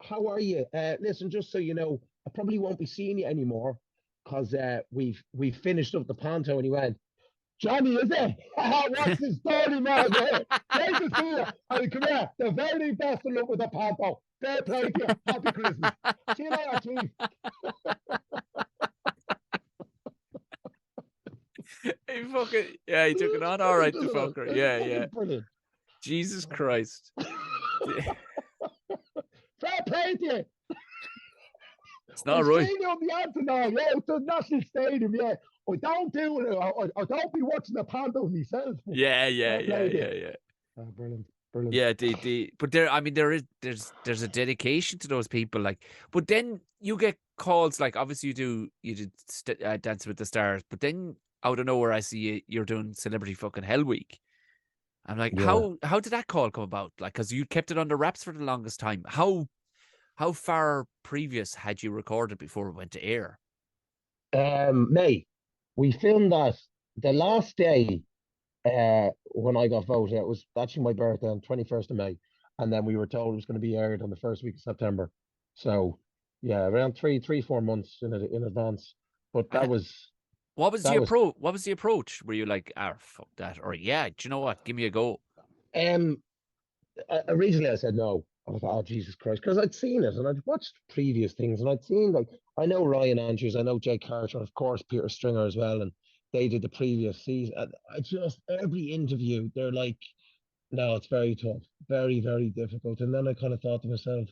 how are you? Listen, just so you know, I probably won't be seeing you anymore because we've finished up the Panto." And he went, "Johnny, is it? What's the story, man? Great to see you. And come here, the very best of luck with the Panto. Fair play to you. Happy Christmas. See you later, Chief." He fucking he took it on all right, the fucker. It's Yeah, yeah. fucking brilliant. Jesus Christ. Fair play to you. It's I not right. seen you on the answer now. Yeah, it's the National Stadium. Yeah. I don't do it. I don't be watching the Panto myself. Yeah, yeah, Fair yeah, play to you. yeah, yeah. Brilliant. Brilliant. Yeah, but there, I mean, there's a dedication to those people, like, but then you get calls, like, obviously you did Dancing with the Stars, but then out of nowhere, I see you're doing Celebrity fucking Hell Week. I'm like, Yeah. how did that call come about? Like, because you kept it under wraps for the longest time. How far previous had you recorded before it went to air? May, we filmed that the last day when I got voted. It was actually my birthday on 21st of May. And then we were told it was going to be aired on the first week of September. So yeah, around 4 months in advance. But And what was the that was approach? What was the approach? Were you like, ah, fuck that, or yeah, do you know what? Give me a go. um originally I said no. I was like, "Oh Jesus Christ," because I'd seen it and I'd watched previous things and I'd seen, like, I know Ryan Andrews, I know Jake Carter, of course Peter Stringer as well, and they did the previous season. And I just, every interview they're like, "No, it's very tough, very very difficult." And then I kind of thought to myself,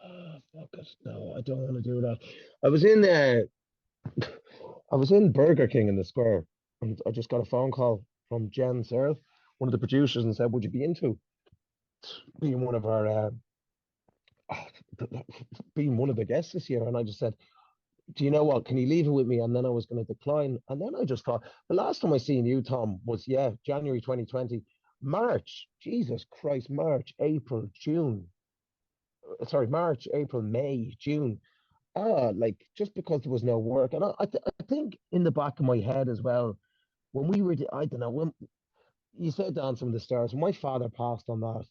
"Oh fuck it, no, I don't want to do that." I was in I was in Burger King in the Square, and I just got a phone call from Jen Searle, one of the producers, and said, "Would you be into being one of our being one of the guests this year?" And I just said, "Do you know what? Can you leave it with me?" And then I was going to decline. And then I just thought, the last time I seen you, Tom, was, yeah, January 2020, March. Jesus Christ, March, April, June. Sorry, March, April, May, June. Like, just because there was no work. And I think in the back of my head as well, when we were, I don't know, when you said Dancing with the Stars, when my father passed on that,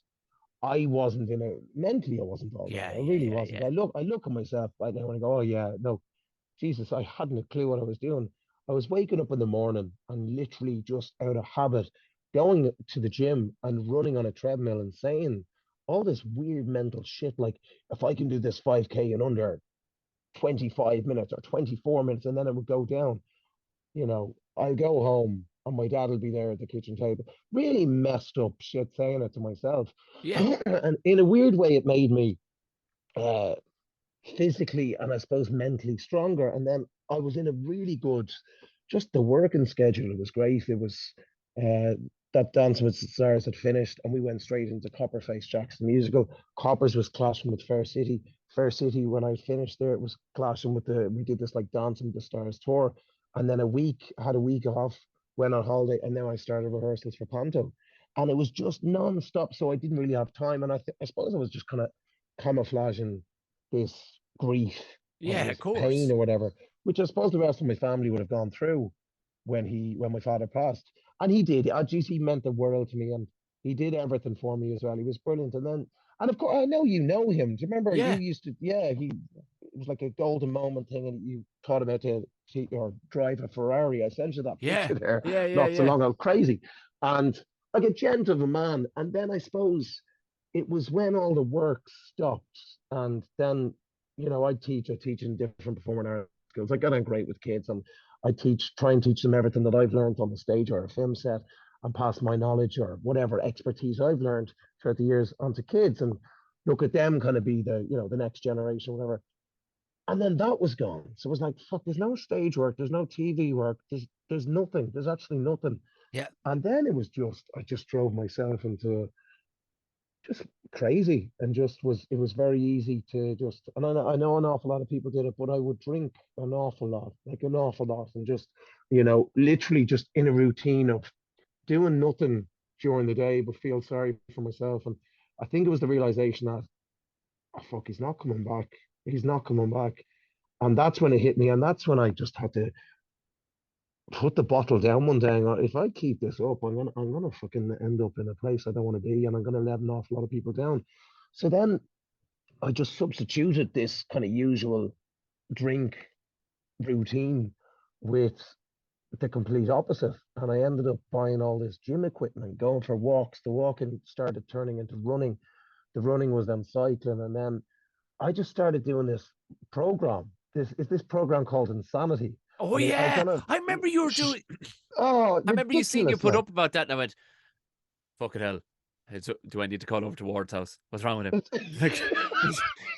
I wasn't in a mentally, I wasn't all Yeah, there. I yeah, really yeah, wasn't. yeah. I look at myself right now and I go, oh yeah, no, Jesus, I hadn't a clue what I was doing. I was waking up in the morning and literally just out of habit going to the gym and running on a treadmill and saying all this weird mental shit like, if I can do this 5K in under 25 minutes or 24 minutes, and then it would go down, I'll go home and my dad will be there at the kitchen table. Really messed up shit saying it to myself. Yeah. And in a weird way, it made me uh, physically and I suppose mentally stronger. And then I was in a really good, just the working schedule. It was great. It was uh, that Dancing with the Stars had finished, and we went straight into Copperface Jackson musical. Coppers was clashing with Fair City. Fair City, when I finished there, it was clashing with we did this like Dancing with the Stars tour. And then I had a week off, went on holiday, and then I started rehearsals for Panto. And it was just non-stop, so I didn't really have time. And I suppose I was just kind of camouflaging this grief or Yeah, of this pain course. or whatever, which I suppose the rest of my family would have gone through when my father passed. And he did. Geez, he meant the world to me, and he did everything for me as well. He was brilliant. And of course, I know you know him. Do you remember you Yeah. used to? Yeah, it was like a golden moment thing, and you taught him how to or drive a Ferrari. I sent you that Yeah. picture there Yeah, yeah, not so yeah. long ago. Crazy, and like a gent of a man. And then I suppose it was when all the work stopped, and then I teach in different performing arts schools. I got on great with kids, and try and teach them everything that I've learned on the stage or a film set, and pass my knowledge or whatever expertise I've learned throughout the years onto kids, and look at them kind of be the next generation, whatever. And then that was gone. So it was like, fuck, there's no stage work, there's no TV work, there's nothing, there's actually nothing. Yeah. And then I just drove myself into just crazy, and it was very easy to just, and I know an awful lot of people did it, but I would drink an awful lot, like an awful lot, and just literally just in a routine of doing nothing during the day but feel sorry for myself. And I think it was the realization that, oh fuck, he's not coming back, he's not coming back. And that's when it hit me, and that's when I just had to put the bottle down one day and go, if I keep this up, I'm gonna fucking end up in a place I don't want to be, and I'm gonna let an awful lot of people down. So then I just substituted this kind of usual drink routine with the complete opposite. And I ended up buying all this gym equipment, going for walks. The walking started turning into running. The running was then cycling. And then I just started doing this program. This program called Insanity. Oh And I yeah. don't know. I remember you were doing Oh, I remember you seeing you ridiculous. put Like, up about that and I went, fucking hell. Do I need to call over to Ward's house? What's wrong with him? Like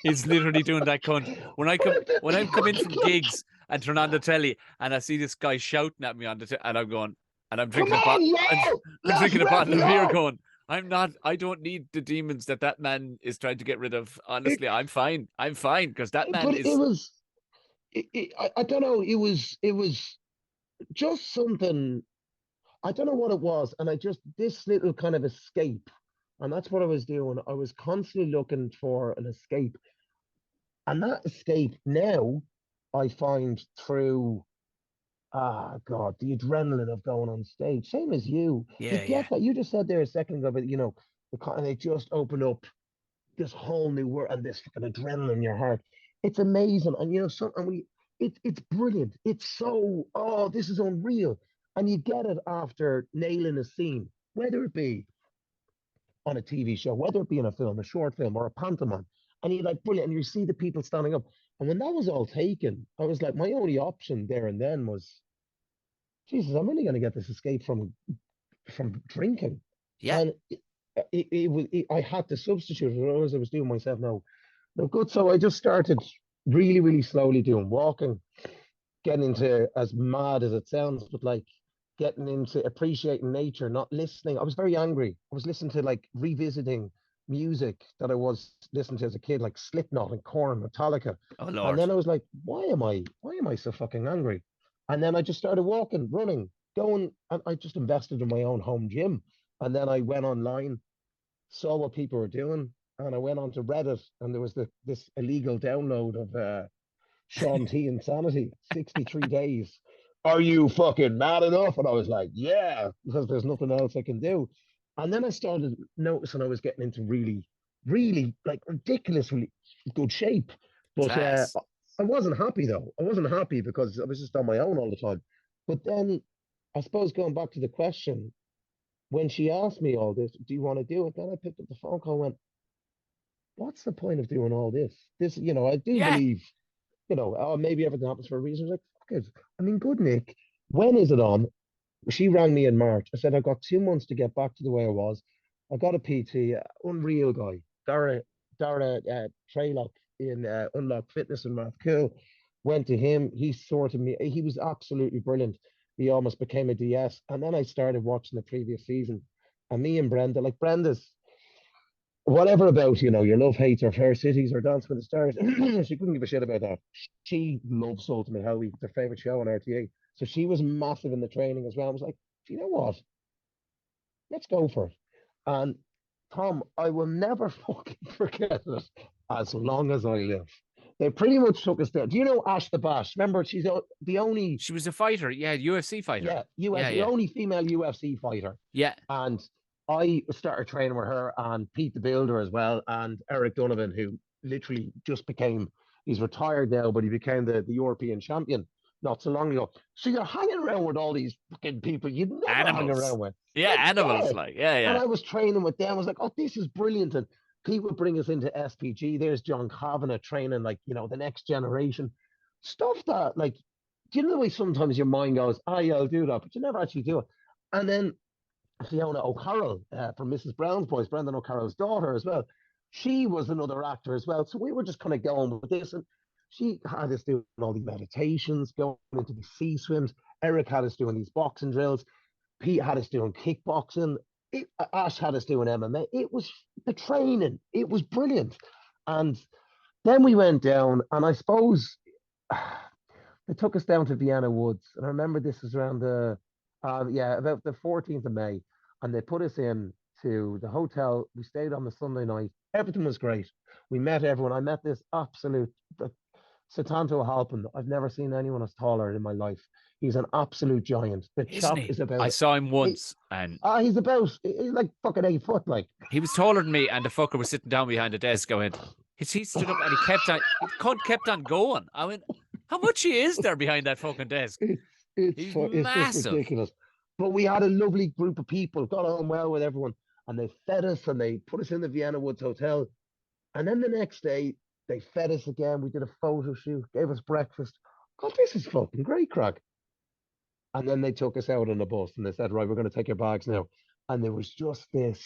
he's literally doing that cunt. When I come in from gigs and turn on the telly and I see this guy shouting at me on and I'm going and I'm come drinking on, I'm, yo! I'm Let's drinking a rep, bottle of beer yo! going, I don't need the demons that man is trying to get rid of. It, Honestly, I'm fine. I'm fine because that man but it is was, I don't know. It was just something. I don't know what it was. And this little kind of escape. And that's what I was doing. I was constantly looking for an escape. And that escape now I find through, God, the adrenaline of going on stage. Same as you. You yeah, yeah. get that. You just said there a second ago, but and it just opened up this whole new world and this fucking adrenaline in your heart. It's amazing. And it's brilliant. It's so, oh, this is unreal. And you get it after nailing a scene, whether it be on a TV show, whether it be in a film, a short film, or a pantomime. And you're like, brilliant. And you see the people standing up. And when that was all taken, I was like, my only option there and then was, Jesus, I'm only going to get this escape from drinking. Yeah. And I had to substitute it. Otherwise, I was doing myself no good. So I just started really, really slowly doing walking, getting into, as mad as it sounds, but like getting into appreciating nature, not listening. I was very angry. I was listening to like revisiting music that I was listening to as a kid, like Slipknot and Korn, Metallica. Oh And Lord. then I was like, why am I so fucking angry? And then I just started walking, running, going, and I just invested in my own home gym. And then I went online, saw what people were doing, and I went onto Reddit, and there was this illegal download of Sean T Insanity, 63 days. Are you fucking mad enough? And I was like, yeah, because there's nothing else I can do. And then I started noticing I was getting into really, really like ridiculously good shape. But Class. I wasn't happy though. I wasn't happy because I was just on my own all the time. But then I suppose going back to the question, when she asked me all this, do you want to do it? Then I picked up the phone call and went, what's the point of doing all this? I do Yeah. believe, oh, maybe everything happens for a reason. I was like, fuck it. I mean, good Nick, when is it on? She rang me in March. I said, I've got 2 months to get back to the way I was. I got a PT, unreal guy, Dara Traylock in Unlock Fitness in Rathcoole. Went to him. He sorted me. He was absolutely brilliant. He almost became a DS. And then I started watching the previous season. And me and Brenda, like Brenda's, whatever about, your love hates or fair cities or Dance with the Stars, she couldn't give a shit about that. She loves Ultimate Howey, it's her favorite show on RTA. So she was massive in the training as well. I was like, do you know what? Let's go for it. And Tom, I will never fucking forget it as long as I live. They pretty much took us there. Do you know Ash the Bash? Remember, she's the only, She was a fighter. Yeah, UFC fighter. yeah, Yeah, the yeah. only female UFC fighter. Yeah. And I started training with her and Pete the Builder as well, and Eric Donovan, who literally just became, he's retired now, but he became the European champion not so long ago. So you're hanging around with all these fucking people you'd never hang Animals. around with. Yeah, Like, animals. yeah. Like, yeah, And yeah. I was training with them. I was like, oh, this is brilliant. And Pete would bring us into SPG. There's John Kavanagh training, like, the next generation. Stuff that, like, do you know the way sometimes your mind goes, oh, yeah, I'll do that, but you never actually do it. And then Fiona O'Carroll from Mrs. Brown's Boys, Brendan O'Carroll's daughter as well. She was another actor as well. So we were just kind of going with this. And she had us doing all these meditations, going into the sea swims. Eric had us doing these boxing drills. Pete had us doing kickboxing. Ash had us doing MMA. It was the training. It was brilliant. And then we went down, and I suppose they took us down to Vienna Woods. And I remember this was around about the 14th of May. And they put us in to the hotel. We stayed on the Sunday night. Everything was great. We met everyone. I met this absolute Satanto Halpin. I've never seen anyone as taller in my life. He's an absolute giant. The Isn't chap he? is I about saw him he, once and he's like fucking 8 foot, like. he was taller than me, and the fucker was sitting down behind the desk. I went, he stood up and he kept on, the cunt kept on going. I went, how much he is there behind that fucking desk? It's He's it's just massive. ridiculous. But we had a lovely group of people, got on well with everyone, and they fed us and they put us in the Vienna Woods Hotel. And then the next day, they fed us again. We did a photo shoot, gave us breakfast. God, this is fucking great, crack. And then they took us out on the bus and they said, right, we're going to take your bags now. And there was just this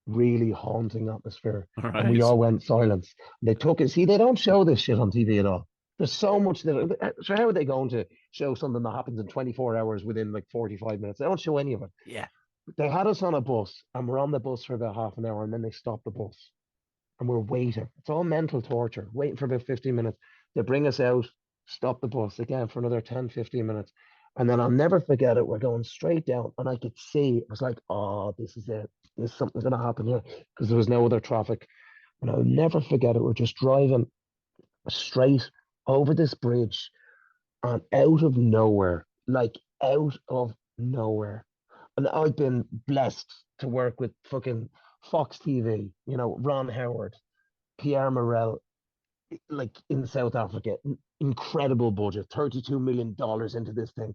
really haunting atmosphere. All And we right. all went silence. They took it. See, they don't show this shit on TV at all. There's so much that. So how are they going to show something that happens in 24 hours within like 45 minutes? They don't show any of it. Yeah. They had us on a bus and we're on the bus for about half an hour and then they stopped the bus and we're waiting. It's all mental torture, waiting for about 15 minutes. They bring us out, stop the bus again for another 10, 15 minutes. And then I'll never forget it. We're going straight down, and I could see it was like, oh, this is it. This something's going to happen here because there was no other traffic. And I'll never forget it. We're just driving straight over this bridge and out of nowhere, like out of nowhere. And I've been blessed to work with fucking Fox TV, Ron Howard, Pierre Morel, like in South Africa, incredible budget, $32 million into this thing.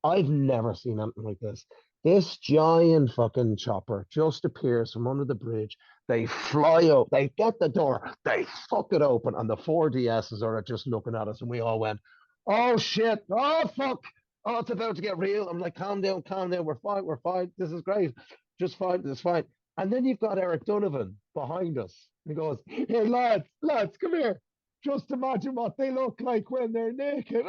I've never seen anything like this. This giant fucking chopper just appears from under the bridge. They fly up, they get the door, they fuck it open, and the four DSs are just looking at us, and we all went, oh shit, oh fuck, oh, it's about to get real. I'm like, calm down, we're fine, this is great, just fine, this is fine. And then you've got Eric Donovan behind us. He goes, hey, lads, come here. Just imagine what they look like when they're naked.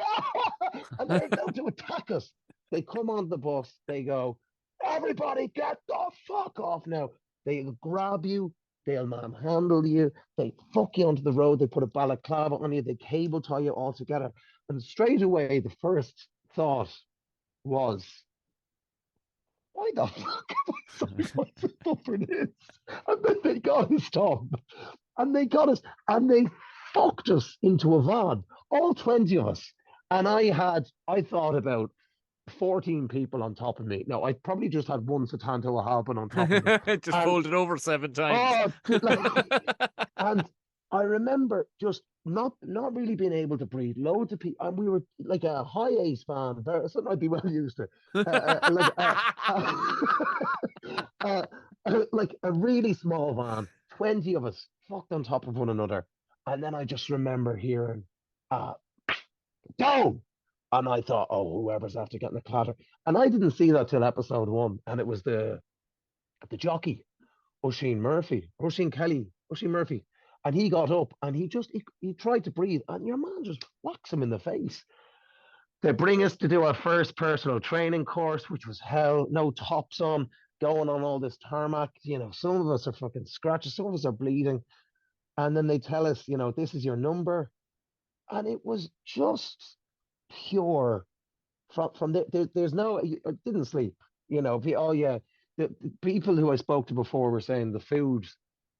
And they're about to attack us. They come on the bus. They go, everybody get the fuck off now. They'll grab you. They'll manhandle you. They fuck you onto the road. They put a balaclava on you. They cable tie you all together. And straight away, the first thought was, why the fuck am I signing myself for this? And then they got us, Tom. And they got us. And they fucked us into a van, all 20 of us. And I thought about 14 people on top of me. No, I probably just had one Satanta Wahhaban on top of me. Just And folded over 7 times. oh, and I remember just not really being able to breathe. Loads of people, and we were like a high ace fan, something I'd be well used to. Like uh, like a really small van, 20 of us fucked on top of one another. And then I just remember hearing, uh, down. And I thought, oh, whoever's after getting a clatter. And I didn't see that till episode one. And it was the jockey, Oisin Kelly, Oisin Murphy. And he got up and he tried to breathe. And your man just whacks him in the face. They bring us to do our first personal training course, which was hell, no tops on, going on all this tarmac. Some of us are fucking scratches, some of us are bleeding. And then they tell us, this is your number. And it was just pure there's no, I didn't sleep. Oh yeah, the people who I spoke to before were saying the food,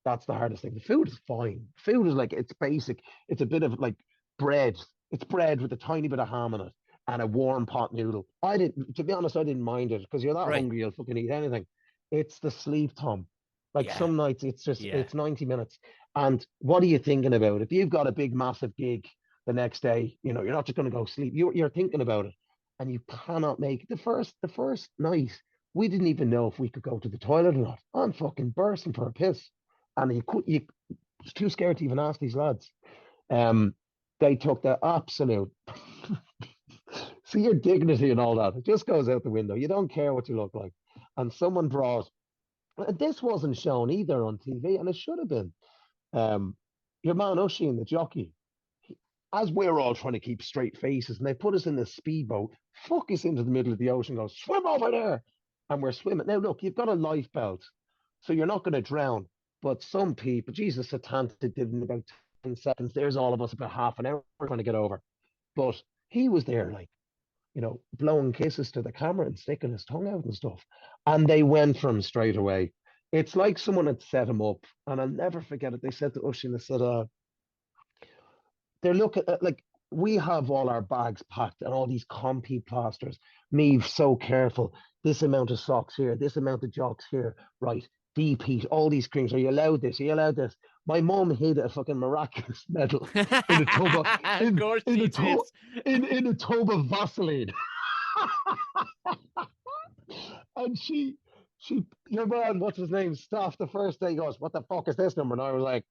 that's the hardest thing. The food is fine. Food is like, it's basic. It's a bit of like bread. It's bread with a tiny bit of ham in it and a warm pot noodle. I didn't, to be honest, I didn't mind it because you're that Right. hungry, you'll fucking eat anything. It's the sleep, Tom. Like Yeah. some nights it's just, Yeah. it's 90 minutes. And what are you thinking about? If you've got a big, massive gig the next day, you're not just going to go sleep. You're thinking about it, and you cannot make the first night. We didn't even know if we could go to the toilet or not. I'm fucking bursting for a piss, and you was too scared to even ask these lads. Um, they took the absolute. See, your dignity and all that, it just goes out the window. You don't care what you look like. And someone brought, this wasn't shown either on TV, and it should have been. Um, your man Oisin, the jockey, as we're all trying to keep straight faces, and they put us in the speedboat, fuck us into the middle of the ocean, go swim over there, and we're swimming. Now look, you've got a life belt, so you're not going to drown. But some people, Jesus, Satanta did in about 10 seconds. There's all of us about half an hour trying to get over. But he was there, like, blowing kisses to the camera and sticking his tongue out and stuff. And they went for him straight away. It's like someone had set him up, and I'll never forget it. They said to Oisin, they said, they're looking at, like, we have all our bags packed and all these compy plasters. Me so careful. This amount of socks here, this amount of jocks here. Right. Deep heat, all these creams. Are you allowed this? Are you allowed this? My mum hid a fucking miraculous medal in a tub of Of course she did. in a tub of Vaseline. And your man, what's his name, staff the first day goes, what the fuck is this number? And I was like,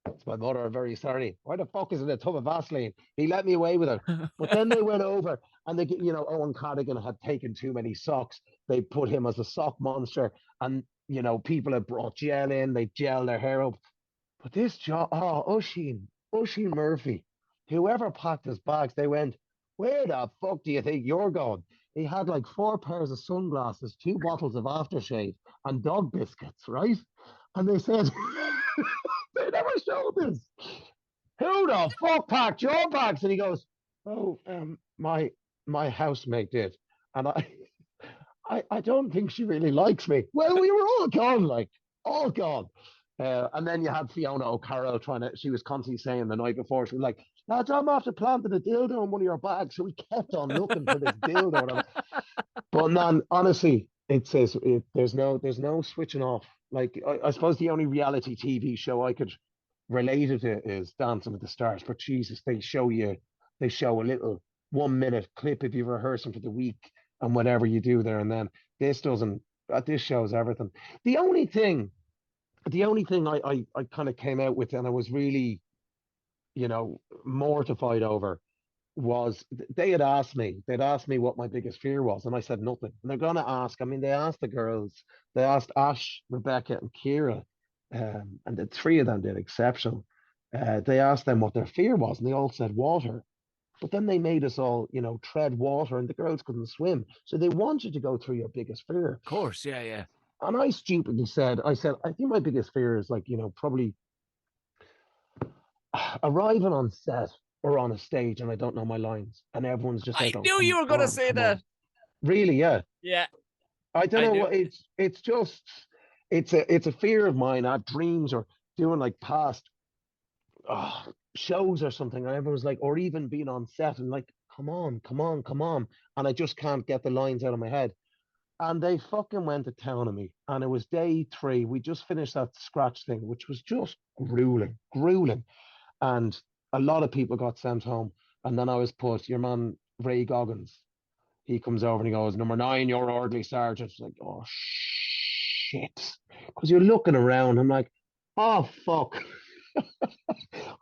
it's my mother. I'm very sorry. Why the fuck is it a tub of Vaseline? He let me away with it. But then they went over and Owen Cardigan had taken too many socks. They put him as a sock monster. And, people had brought gel in. They gel their hair up. But this job, Oisin Murphy, whoever packed his bags, they went, where the fuck do you think you're going? He had like 4 pairs of sunglasses, 2 bottles of aftershave, and dog biscuits, right? And they said, they never showed this. Who the fuck packed your bags? And he goes, oh, my housemate did. And I don't think she really likes me. Well, we were all gone, like, all gone. And then you had Fiona O'Carroll she was constantly saying the night before, she was like, lads, I'm after planting a dildo in one of your bags. So we kept on looking for this dildo. But man, honestly, there's no switching off. Like, I suppose the only reality TV show I could relate it to is Dancing with the Stars. But Jesus, they show a little 1 minute clip if you're rehearsing for the week and whatever you do there. And then this doesn't, this shows everything. The only thing I kind of came out with, and I was really, mortified over, was they'd asked me what my biggest fear was, and I said nothing. And they're going to ask, I mean, they asked the girls, they asked Ash, Rebecca, and Kira, and the 3 of them did exceptional. They asked them what their fear was, and they all said water. But then they made us all, tread water, and the girls couldn't swim. So they want you to go through your biggest fear. Of course, yeah, yeah. And I stupidly said, I think my biggest fear is, like, probably arriving on set or on a stage and I don't know my lines, and everyone's just I like, "Oh, knew come you were going to on, say come that. on." Really, yeah. Yeah, I don't I know knew. what it's just it's a fear of mine. I have dreams or doing like past shows or something, and everyone's like, or even being on set and like, come on, come on, come on. And I just can't get the lines out of my head. And they fucking went to town on me. And it was day 3. We just finished that scratch thing, which was just grueling, grueling. And a lot of people got sent home. And then I was put, your man, Ray Goggins, he comes over and he goes, number 9, you're orderly sergeant. It's like, oh, shit. Because you're looking around. I'm like, oh, fuck.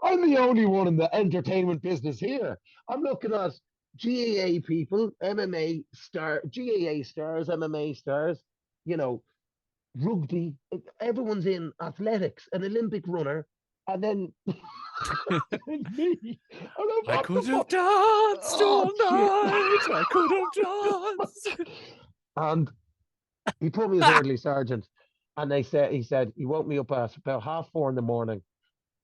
I'm the only one in the entertainment business here. I'm looking at GAA people, GAA stars, MMA stars, you know, rugby. Everyone's in athletics, an Olympic runner, and then me. And I what could the have fuck? danced Oh, all shit. night. I could have danced. And he put me as orderly sergeant, and he said he woke me up at about 4:30 in the morning,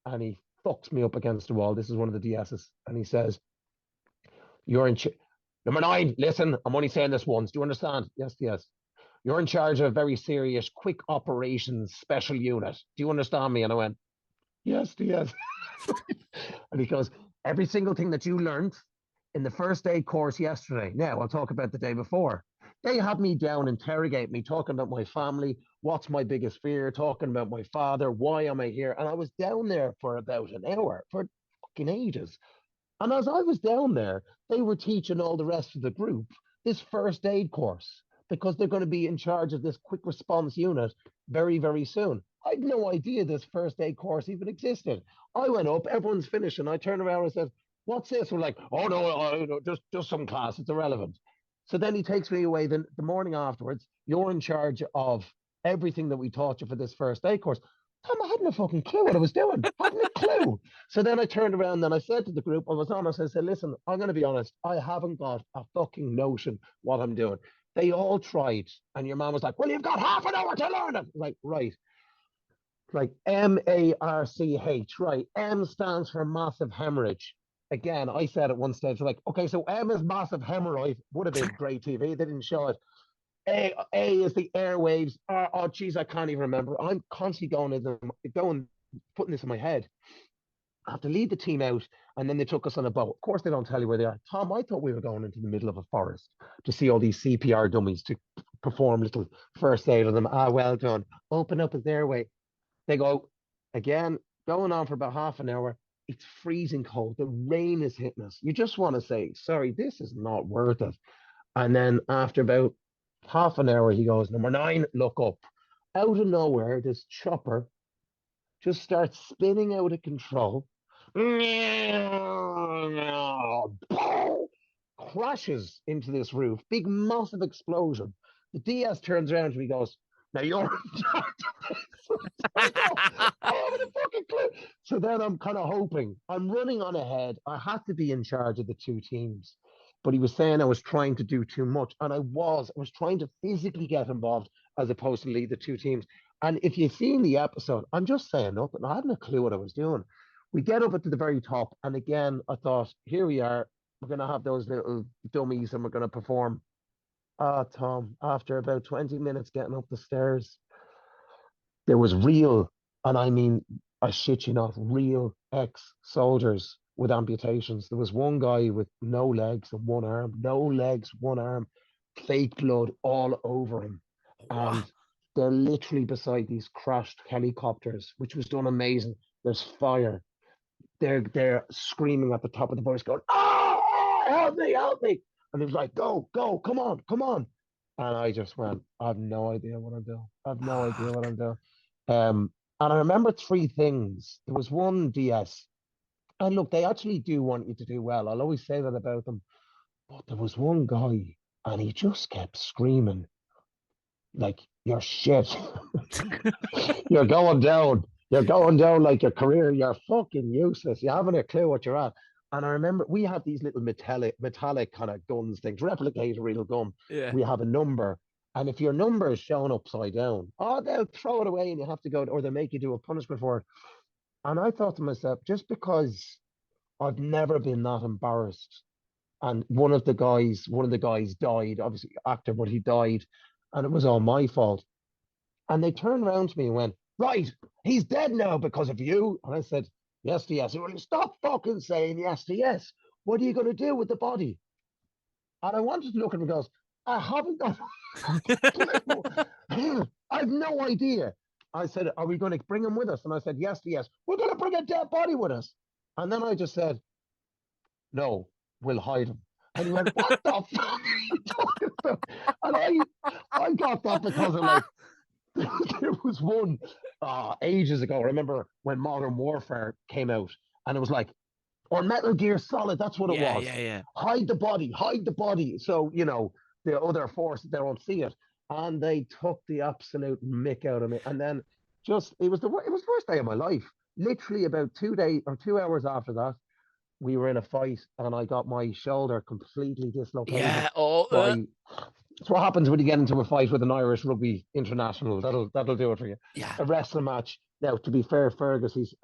and he fucks me up against the wall. This is one of the DSs, and he says, "You're in number 9. Listen, I'm only saying this once. Do you understand? Yes, yes. You're in charge of a very serious quick operations special unit. Do you understand me?" And I went, "Yes, yes." And he goes, "Every single thing that you learned in the first aid course yesterday. Now I'll talk about the day before. They had me down, interrogate me, talking about my family, what's my biggest fear, talking about my father, why am I here?" And I was down there for about an hour, for fucking ages. And as I was down there, they were teaching all the rest of the group this first aid course because they're going to be in charge of this quick response unit very, very soon. I had no idea this first aid course even existed. I went up, everyone's finished, and I turned around and said, "What's this?" We're like, "Oh no, just some class. It's irrelevant." So then he takes me away. Then the morning afterwards, you're in charge of everything that we taught you for this first aid course. Tom, I hadn't a fucking clue what I was doing. I hadn't a clue. So then I turned around and I said to the group, I was honest, I said, "Listen, I'm going to be honest. I haven't got a fucking notion what I'm doing." They all tried. And your man was like, "Well, you've got half an hour to learn it." Like, right. Like MARCH, right? M stands for massive hemorrhage. Again, I said at one stage, like, okay, so M is massive hemorrhoid. Would have been great TV. They didn't show it. A is the airwaves. Oh, geez, I can't even remember. I'm constantly putting this in my head. I have to lead the team out, and then they took us on a boat. Of course, they don't tell you where they are. Tom, I thought we were going into the middle of a forest to see all these CPR dummies to perform little first aid on them. Ah, well done. Open up is their way. They go again, going on for about half an hour. It's freezing cold. The rain is hitting us. You just want to say, "Sorry, this is not worth it." And then after about half an hour, he goes, "Number 9, look up." Out of nowhere, this chopper just starts spinning out of control. Crashes into this roof. Big, massive explosion. The DS turns around to me and goes, "Now you're in charge of this." I go, "I haven't a fucking clue." So then I'm kind of hoping. I'm running on ahead. I had to be in charge of the 2 teams. But he was saying I was trying to do too much. And I was. I was trying to physically get involved as opposed to lead the 2 teams. And if you've seen the episode, I'm just saying nothing. I hadn't a clue what I was doing. We get up to the very top. And again, I thought, here we are. We're going to have those little dummies and we're going to perform. Ah, Tom, after about 20 minutes getting up the stairs, there was real, and I mean, I shit you not, real ex-soldiers with amputations. There was one guy with no legs and one arm, no legs, one arm, fake blood all over him. Wow. And they're literally beside these crashed helicopters, which was done amazing. There's fire. They're screaming at the top of the voice, going, "Oh, help me, help me." And it was like, "Go, go, come on, come on." And I just went, "I have no idea what I'm doing. I have no idea what Fuck. I'm doing." And I remember 3 things. There was one DS, and look, they actually do want you to do well. I'll always say that about them. But there was one guy, and he just kept screaming, like, "You're shit. You're going down. You're going down like your career. You're fucking useless. You haven't a clue what you're at." And I remember we have these little metallic kind of guns things, replicate a real gun. Yeah. We have a number. And if your number is shown upside down, oh, they'll throw it away and you have to go, or they'll make you do a punishment for it. And I thought to myself, just because I've never been that embarrassed, and one of the guys died, obviously actor, but he died, and it was all my fault. And they turned around to me and went, "Right, he's dead now because of you." And I said, "Yes to yes." He went, "Stop fucking saying yes to yes. what are you going to do with the body? And I wanted to look at him and goes, I haven't got I've no idea. I said, are we going to bring him with us? And I said, yes, yes. We're going to bring a dead body with us. And then I just said, no, we'll hide him. And he went, what the fuck are you talking about? And I got that because of like, there was one ages ago. I remember when Modern Warfare came out, and it was like, or Metal Gear Solid, that's what it Yeah, was. yeah, yeah. Hide the body, hide the body. So, the other force, they won't see it. And they took the absolute mick out of me. And then it was the worst day of my life. Literally about 2 days or 2 hours after that, we were in a fight and I got my shoulder completely dislocated Yeah. Oh, by it's what happens when you get into a fight with an Irish rugby international. That'll do it for you. yeah. A wrestling match. Now, to be fair, Fergus, he's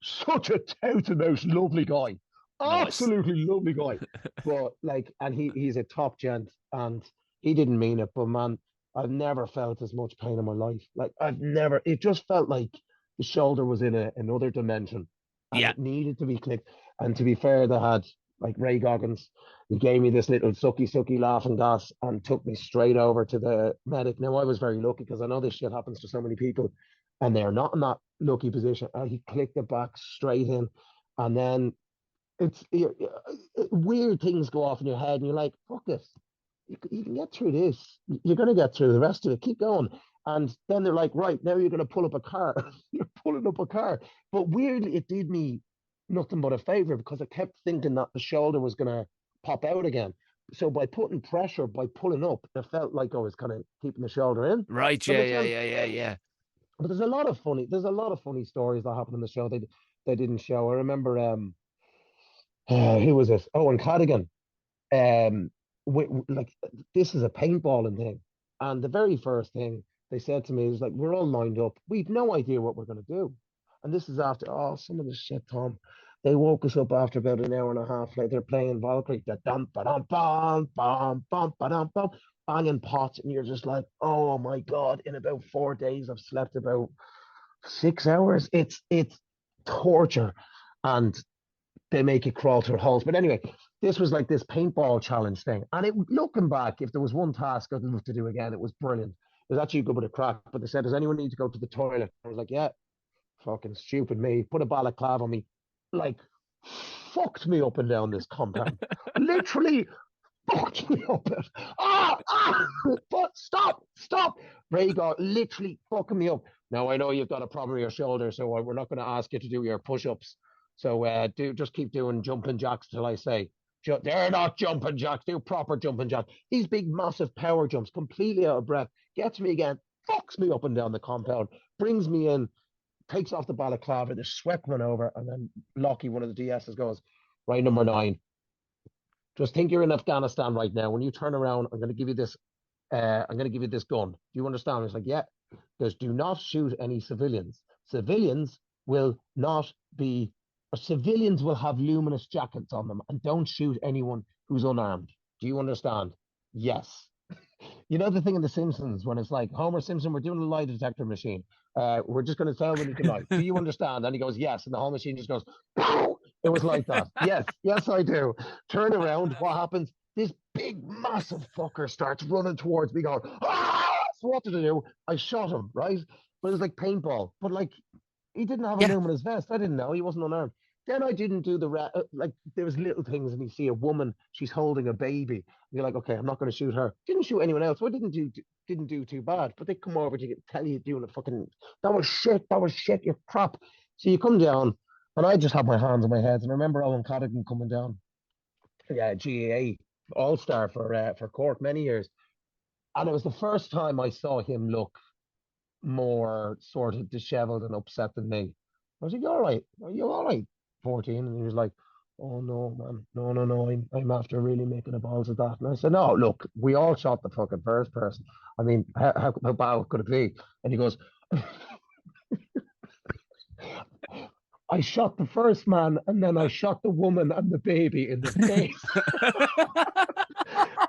such a tout and out lovely guy. Nice. Absolutely lovely guy. But and he's a top gent and he didn't mean it, but man, I've never felt as much pain in my life. It just felt like the shoulder was in another dimension and Yeah. it needed to be clicked. And to be fair, they had like Ray Goggins, he gave me this little sucky laughing gas and took me straight over to the medic. Now I was very lucky because I know this shit happens to so many people and they're not in that lucky position. And he clicked it back straight in. And then weird things go off in your head and you're like, fuck this. You can get through this. You're going to get through the rest of it. Keep going. And then they're like, right, now you're going to pull up a car. You're pulling up a car. But weirdly, it did me nothing but a favor because I kept thinking that the shoulder was going to pop out again. So by putting pressure, by pulling up, it felt like I was kind of keeping the shoulder in. Right. So Yeah. the Yeah. chance, Yeah. Yeah. Yeah. but there's a lot of funny stories that happened in the show. They didn't show. I remember who was it? Oh, and Cadigan. Um, like this is a paintballing thing, and the very first thing they said to me is like, "We're all lined up. We've no idea what we're going to do," and this is after some of the shit, Tom. They woke us up after about an hour and a half. Like they're playing Valkyrie, da dum ba dum bum bum bum ba dum bum, banging pots, and you're just like, "Oh my god!" In about 4 days, I've slept about 6 hours. It's torture, and they make it crawl through holes. But anyway, this was like this paintball challenge thing. And looking back, if there was one task I'd love to do again, it was brilliant. It was actually a good bit of crack. But they said, does anyone need to go to the toilet? I was like, yeah, fucking stupid me. Put a balaclava on me. Like, fucked me up and down this compound. Literally fucked me up. But stop. Rhaegar literally fucking me up. Now, I know you've got a problem with your shoulder, so we're not going to ask you to do your push-ups. So just keep doing jumping jacks till I say. They're not jumping jacks. Do proper jumping jacks. These big, massive power jumps, completely out of breath. Gets me again, fucks me up and down the compound, brings me in, takes off the balaclava, the sweat run over, and then Lockie, one of the DSs, goes, right, number 9. Just think you're in Afghanistan right now. When you turn around, I'm going to give you this. I'm going to give you this gun. Do you understand? It's like, yeah. Because do not shoot any civilians. Civilians will not be civilians will have luminous jackets on them and don't shoot anyone who's unarmed. Do you understand? Yes. You know the thing in The Simpsons when it's like, Homer Simpson, we're doing a lie detector machine. We're just going to tell when you can lie. Do you understand? And he goes, yes. And the whole machine just goes, pow! It was like that. Yes, I do. Turn around. What happens? This big, massive fucker starts running towards me going, ah! So what did I do? I shot him, right? But it was like paintball. But like, he didn't have a Yeah. luminous vest. I didn't know. He wasn't unarmed. Then I didn't do like there was little things, and you see a woman, she's holding a baby. And you're like, okay, I'm not going to shoot her. Didn't shoot anyone else. Well, didn't do too bad. But they come over to tell you doing a fucking that was shit. That was shit. You're crap. So you come down, and I just have my hands on my head. And I remember Owen Cadigan coming down, yeah, GAA All Star for Cork many years, and it was the first time I saw him look more sort of disheveled and upset than me. I was like, you all right? Are you all right? 14. And he was like, oh no, man. No. I'm after really making a balls of that. And I said, no, look, we all shot the fucking first person. I mean, how bad could it be? And he goes, I shot the first man and then I shot the woman and the baby in the face.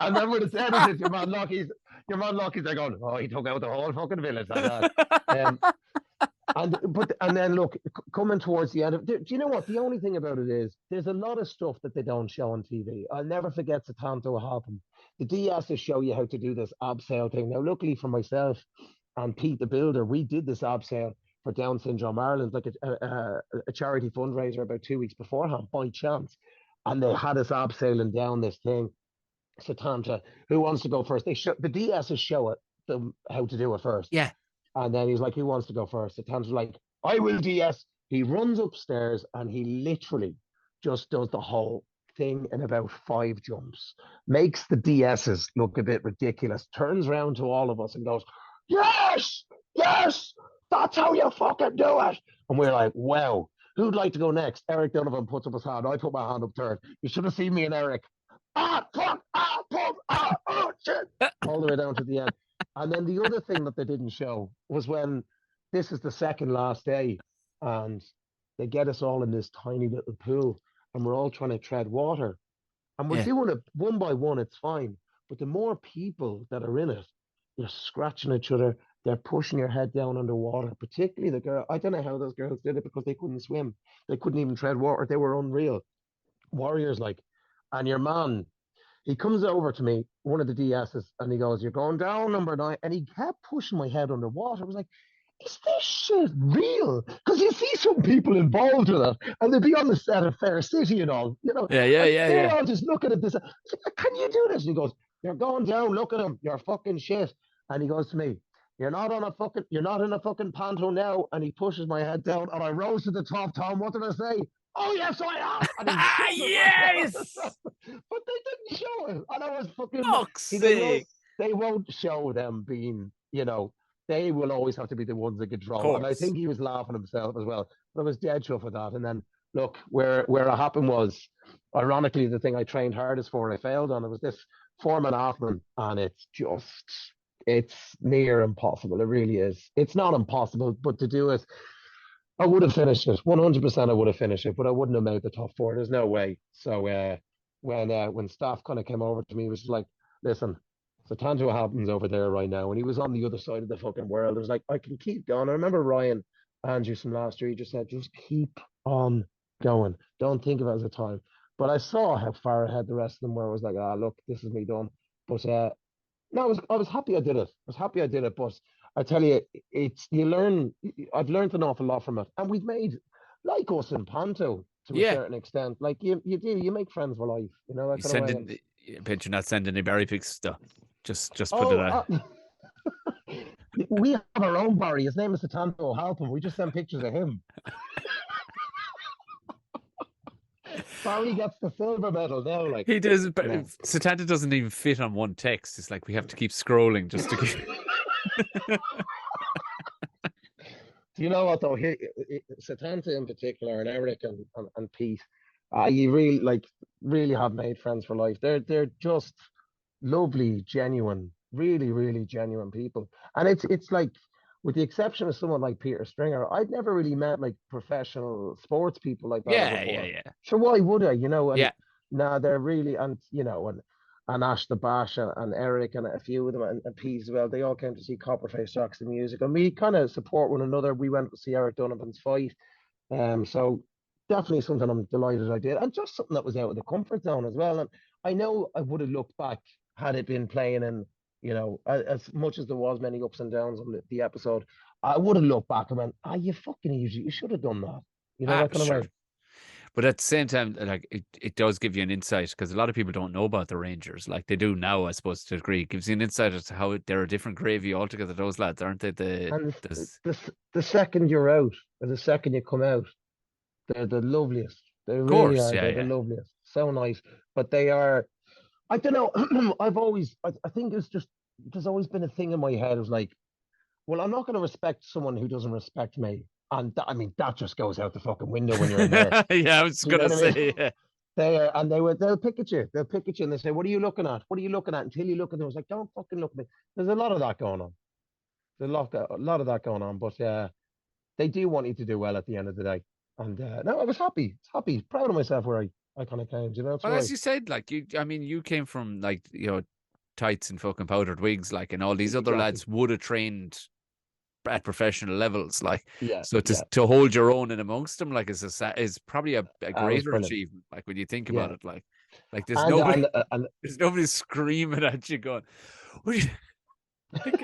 And then when it's edited, your man Lockie's there going, oh, he took out the whole fucking village like that. And then look, coming towards the end do you know what? The only thing about it is there's a lot of stuff that they don't show on TV. I'll never forget Satanto Halpin. The DSs show you how to do this abseil thing. Now, luckily for myself and Pete the Builder, we did this abseil for Down Syndrome Ireland, like a charity fundraiser about 2 weeks beforehand by chance. And they had us abseiling down this thing. Satanta, who wants to go first? The DSs show it them how to do it first. Yeah. And then he's like, who wants to go first? Satanta's like, I will DS. He runs upstairs and he literally just does the whole thing in about 5 jumps, makes the DSs look a bit ridiculous, turns around to all of us and goes, yes, yes, that's how you fucking do it. And we're like, wow, who'd like to go next? Eric Donovan puts up his hand. I put my hand up third. You should have seen me and Eric. Fuck, pump, oh, shit. All the way down to the end. And then the other thing that they didn't show was when this is the second last day and they get us all in this tiny little pool and we're all trying to tread water. And we're doing it one by one, it's fine. But the more people that are in it, you're scratching each other, they're pushing your head down underwater, particularly the girl. I don't know how those girls did it because they couldn't swim. They couldn't even tread water. They were unreal. Warriors like. And your man, he comes over to me, one of the DSs, and he goes, you're going down number 9. And he kept pushing my head underwater. I was like, is this shit real? Because you see some people involved with it, and they'd be on the set of Fair City and all, They're all just looking at this. Like, can you do this? And he goes, you're going down, look at him, you're fucking shit. And he goes to me, you're not in a fucking panto now. And he pushes my head down, and I rose to the top, Tom. What did I say? Oh, yes, I am. And yes! But they didn't show it. And I was fucking... Fuck's sake. They won't show them being, they will always have to be the ones that control. And I think he was laughing himself as well. But I was dead chuffed with that. And then, look, where it happened was, ironically, the thing I trained hardest for, I failed on. It was this foreman Hoffman. And it's near impossible. It really is. It's not impossible, but to do it, I would have finished it. 100% I would have finished it, but I wouldn't have made the top 4. There's no way. So when staff kind of came over to me, it was like, listen, Satanto happens over there right now. And he was on the other side of the fucking world. It was like, I can keep going. I remember Ryan Andrews from last year, he just said, just keep on going. Don't think of it as a time. But I saw how far ahead the rest of them were. I was like, look, this is me done. But no, I was happy I did it. But I tell you, I've learned an awful lot from it. And we've made, like us in Panto, to a certain extent. Like you make friends for life. That kind of way. I bet you're not sending any berry pics though. Just put it out. We have our own Barry. His name is Satanto Halpin. We just send pictures of him. Barry gets the silver medal now. Like he does, but Satanto doesn't even fit on one text. It's like we have to keep scrolling just to keep. Do you know what though? Satanta in particular, and Eric and Pete, you really have made friends for life. They're just lovely, genuine, really, really genuine people. And it's like, with the exception of someone like Peter Stringer, I'd never really met like professional sports people like that. Yeah. Sure, why would I? And, nah, they're really, and Ash the Bash and Eric and a few of them and Pete as well. They all came to see Copperface Jocks the music, and we kind of support one another. We went to see Eric Donovan's fight, so definitely something I'm delighted I did, and just something that was out of the comfort zone as well. And I know I would have looked back had it been playing in, as much as there was many ups and downs on the episode, I would have looked back and went, you fucking idiot, you should have done that. That kind of way. But at the same time, like it does give you an insight, because a lot of people don't know about the Rangers. Like they do now, I suppose, to a degree. It gives you an insight as to how they're a different gravy altogether. Those lads, aren't they? The second you're out, or the second you come out, they're the loveliest. They really are. They're the loveliest. So nice. But they are. I don't know. I think it's just, there's always been a thing in my head. It was like, well, I'm not going to respect someone who doesn't respect me. And that just goes out the fucking window when you're in there. Yeah, I was going to say, yeah. They'll pick at you. They'll pick at you and they say, what are you looking at? What are you looking at? Until you look at them, it's like, don't fucking look at me. There's a lot of that going on. There's a lot of that going on. But they do want you to do well at the end of the day. And no, I was happy. Proud of myself where I kind of came. Well, as you said, like you came from tights and fucking powdered wigs, like, and all these other lads would have trained at professional levels. Like, Yeah, so yeah. to hold your own in amongst them, like, is probably a That was greater brilliant. achievement. Like when you think about Yeah, it, like there's and nobody, and and there's nobody screaming at you going, "Would you-" can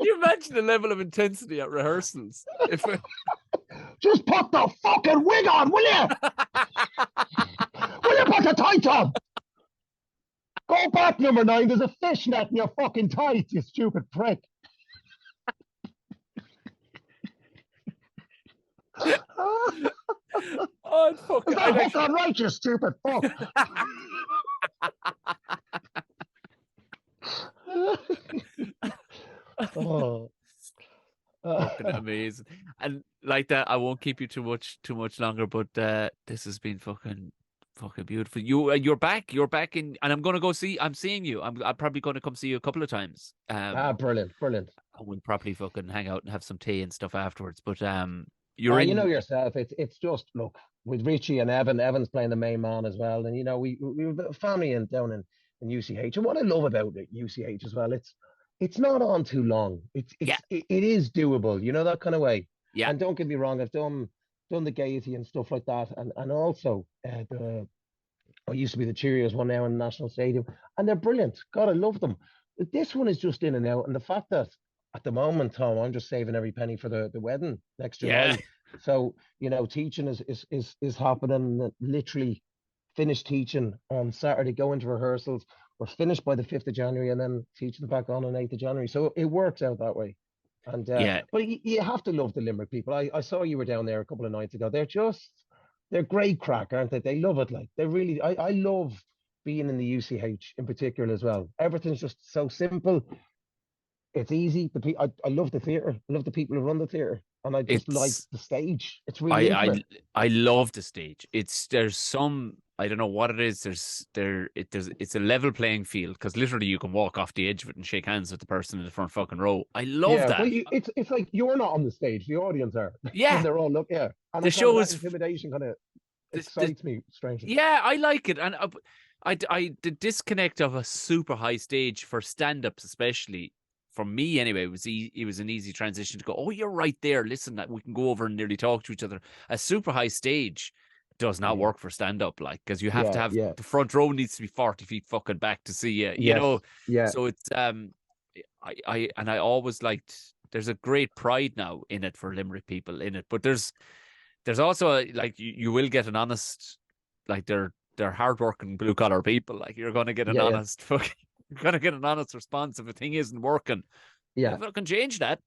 you imagine the level of intensity at rehearsals? If just put the fucking wig on, will you? Will you put the tights on? Go back, number 9. There's a fishnet in your fucking tights, you stupid prick. oh fuck, Is that I'd hook actually. on right, you stupid fuck? Oh. Fucking amazing. And like that, I won't keep you too much longer, but this has been fucking beautiful. You're back in, and I'm seeing you. I'm probably gonna come see you a couple of times. Brilliant, brilliant. And we'll probably fucking hang out and have some tea and stuff afterwards. But you're You know in. yourself. It's just look with Richie and Evan. Evan's playing the main man as well, and you know we have a family down in UCH. And what I love about it, UCH as well, it's not on too long. Yeah, It is doable. You know that kind of way. yeah, And don't get me wrong, I've done the Gaiety and stuff like that, and also the I used to be the Cheerios one now in the National Stadium, and they're brilliant. God, I love them. This one is just in and out, and the fact that at the moment, Tom, I'm just saving every penny for the wedding next yeah, July. So you know, teaching is happening. Literally finished teaching on Saturday, go into rehearsals. We're finished by the 5th of January, and then teaching back on 8th of January. So it works out that way. And yeah. but you have to love the Limerick people. I saw you were down there a couple of nights ago. They're great crack, aren't they? They love it. Like they really. I love being in the UCH in particular as well. Everything's just so simple. It's easy. I love the theatre. I love the people who run the theatre, and I just like It's the stage. It's really I intimate. I love the stage. There's some, I don't know what it is. It's a level playing field because literally you can walk off the edge of it and shake hands with the person in the front fucking row. I love Yeah, well, that. it's like you're not on the stage. The audience are when Yeah, they're all look. Yeah, and the I kind of show that is intimidation kind of the excites me strangely. yeah, I like it, and the disconnect of a super high stage for stand-ups, especially for me anyway, it was an easy transition to go. Oh, you're right there. Listen, that we can go over and nearly talk to each other. A super high stage does not Mm. work for stand-up, like because you have to Yeah, have yeah, the front row needs to be 40 feet fucking back to see you. You yes, know, yeah, so it's I always liked. There's a great pride now in it for Limerick people in it, but there's also like you will get an honest, like they're hardworking blue collar people. Like you're gonna get an yeah, yeah, honest fucking you're gonna get an honest response if a thing isn't working. You yeah, fucking change that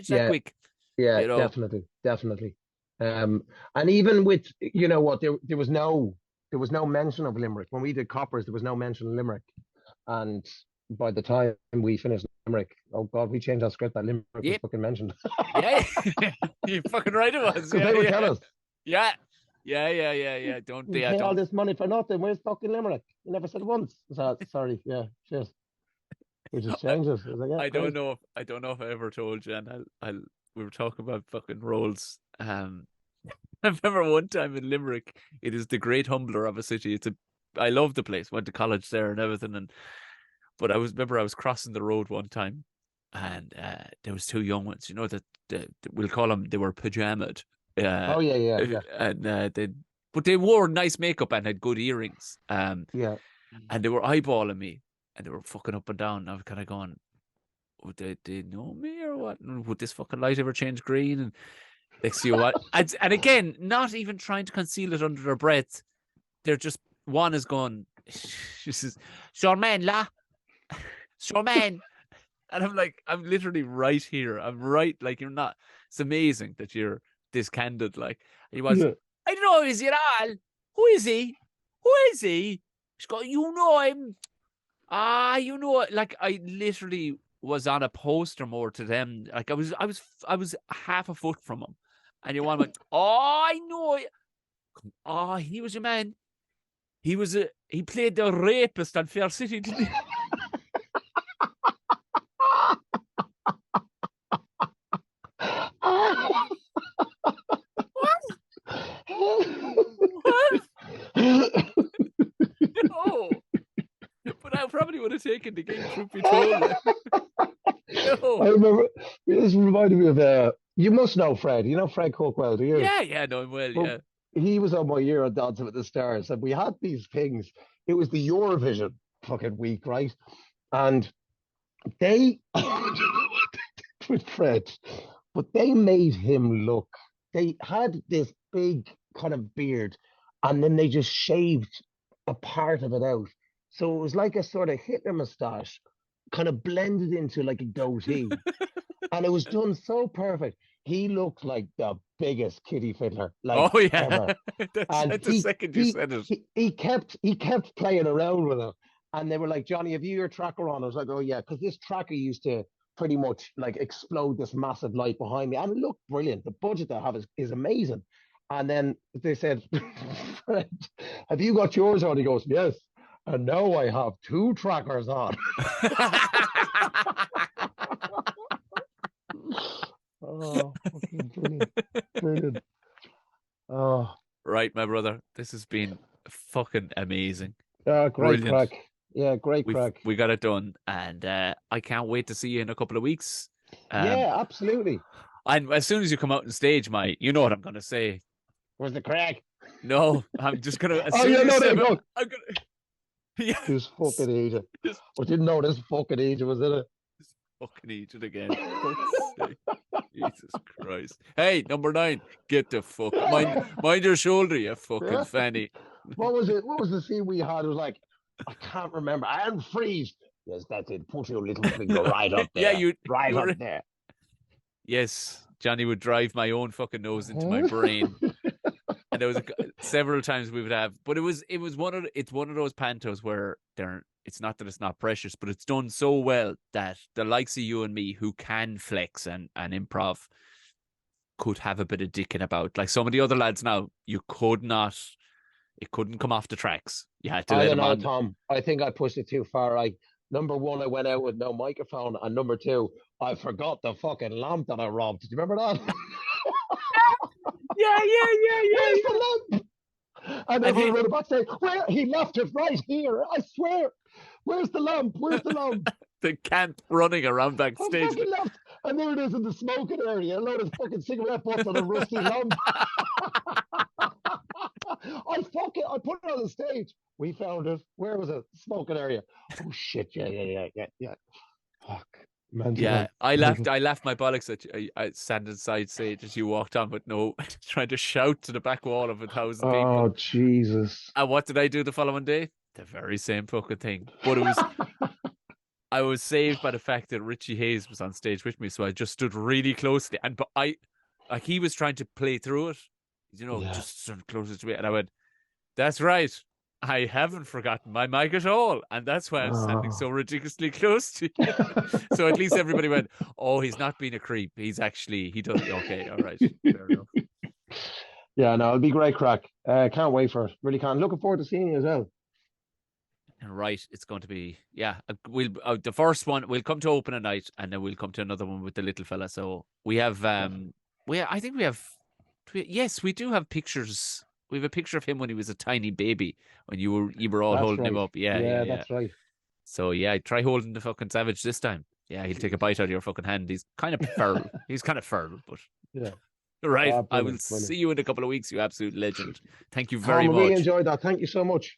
yeah, quick. yeah, You know, definitely, definitely. And even with you know what there was no mention of Limerick when we did Coppers. There was no mention of Limerick, and by the time we finished Limerick, oh God, we changed our script that Limerick was yep, fucking mentioned yeah, you fucking right it was. because Yeah, they would tell yeah, us yeah, yeah. Don't we yeah, pay all don't. this money for nothing. Where's fucking Limerick? You never said once. So, sorry, yeah, just we just I, changed it. I was like, yeah, great. I don't know if I ever told you, and I'll we were talking about fucking roles. I remember one time in Limerick, it is the great humbler of a city. I love the place. Went to college there and everything, but I was crossing the road one time, and there was two young ones. You know that we'll call them. They were pajamaed, uh, Oh yeah, yeah, yeah, and but they wore nice makeup and had good earrings. yeah. And they were eyeballing me, and they were fucking up and down. And I was kind of going, would they know me or what? And would this fucking light ever change green? And next to you, what? And again, not even trying to conceal it under their breath. They're just one is going. She says, "Sure man, la, sure man." And I'm like, I'm literally right here. I'm right. Like you're not. It's amazing that you're this candid. Like he was. Yeah. I don't know. Is it all? Who is he? Who is he? She's got. You know him. You know, like I literally was on a poster more to them. Like I was half a foot from him, and you want like, oh, I know. Oh, he was your man. He played the rapist on Fair City, didn't he? What? What? No. But I probably would have taken the gig, truth be told. Like, I no. remember This reminded me of you must know Fred. You know Fred Cookwell, do you? Yeah, yeah, no, well, Well, yeah. he was on my year on Dancing with the Stars, and we had these things. It was the Eurovision fucking week, right? And they with Fred, but they made him look. They had this big kind of beard, and then they just shaved a part of it out. So it was like a sort of Hitler mustache, kind of blended into like a goatee. And it was done so perfect. He looked like the biggest kitty fiddler, like Oh yeah, ever. And that's the second you said it. he kept playing around with it. And they were like, Johnny, have you your tracker on? I was like, oh yeah, because this tracker used to pretty much like explode this massive light behind me. And it looked brilliant. The budget they have is amazing. And then they said, Fred, have you got yours on? He goes, yes. And now I have two trackers on. Oh, fucking brilliant. Brilliant. Oh, Right, my brother. This has been fucking amazing. yeah, great Brilliant. crack. Yeah, great crack. We got it done, and I can't wait to see you in a couple of weeks. Yeah, absolutely. And as soon as you come out on stage, you know what I'm gonna say. Where's the crack? No, I'm just gonna. As Oh, soon yeah, as you no, there step you out, go. I'm gonna. Yeah, This fucking agent. just I didn't know this fucking agent was in it. fucking eat it again. Fuck's sake. Jesus Christ. Hey, number 9, get the fuck. Mind your shoulder, you fucking fanny. What was it? What was the scene we had? It was like, I can't remember. And freeze. Yes, that's it. Put your little finger right up Yeah, there. Right up there. Yes, Johnny would drive my own fucking nose into my brain. And there was several times we would have, but it's one of those pantos where it's not that it's not precious, but it's done so well that the likes of you and me who can flex and improv could have a bit of dicking about. Like some of the other lads now, it couldn't come off the tracks. You had to I let don't them know, on. Tom. I think I pushed it too far. Number one, I went out with no microphone, and number two, I forgot the fucking lamp that I robbed. Do you remember that? Yeah. Where's the lamp? And then we were back saying, where? He left it right here. I swear. Where's the lamp? Where's the lamp? The camp running around I backstage. fucking left. And there it is in the smoking area. A load of fucking cigarette butts and a rusty lamp. I put it on the stage. We found it. Where was it? Smoking area. Oh shit! Yeah. Fuck. Mental. Yeah, I laughed my bollocks at you. I stand inside stage as you walked on, but no, trying to shout to the back wall of 1,000 people. Oh Jesus! And what did I do the following day? The very same fucking thing. But I was saved by the fact that Richie Hayes was on stage with me, so I just stood really closely, and he was trying to play through it, just stood closer to me, and I went, "That's right. I haven't forgotten my mic at all, and that's why I'm standing so ridiculously close to you." So at least everybody went, "Oh, he's not being a creep. He does okay, all right, fair enough." Yeah, no, it'll be great crack. Can't wait for it. Really can't. Looking forward to seeing you as well. Right, it's going to be the first one we'll come to open a night, and then we'll come to another one with the little fella. So we have I think we have yes, we do have pictures. We have a picture of him when he was a tiny baby, when you were all holding him up. Yeah, that's right. So yeah, try holding the fucking savage this time. Yeah, he'll take a bite out of your fucking hand. He's kind of feral. But yeah. Right. I will see you in a couple of weeks, you absolute legend. Thank you very Tom, much. I really enjoyed that. Thank you so much.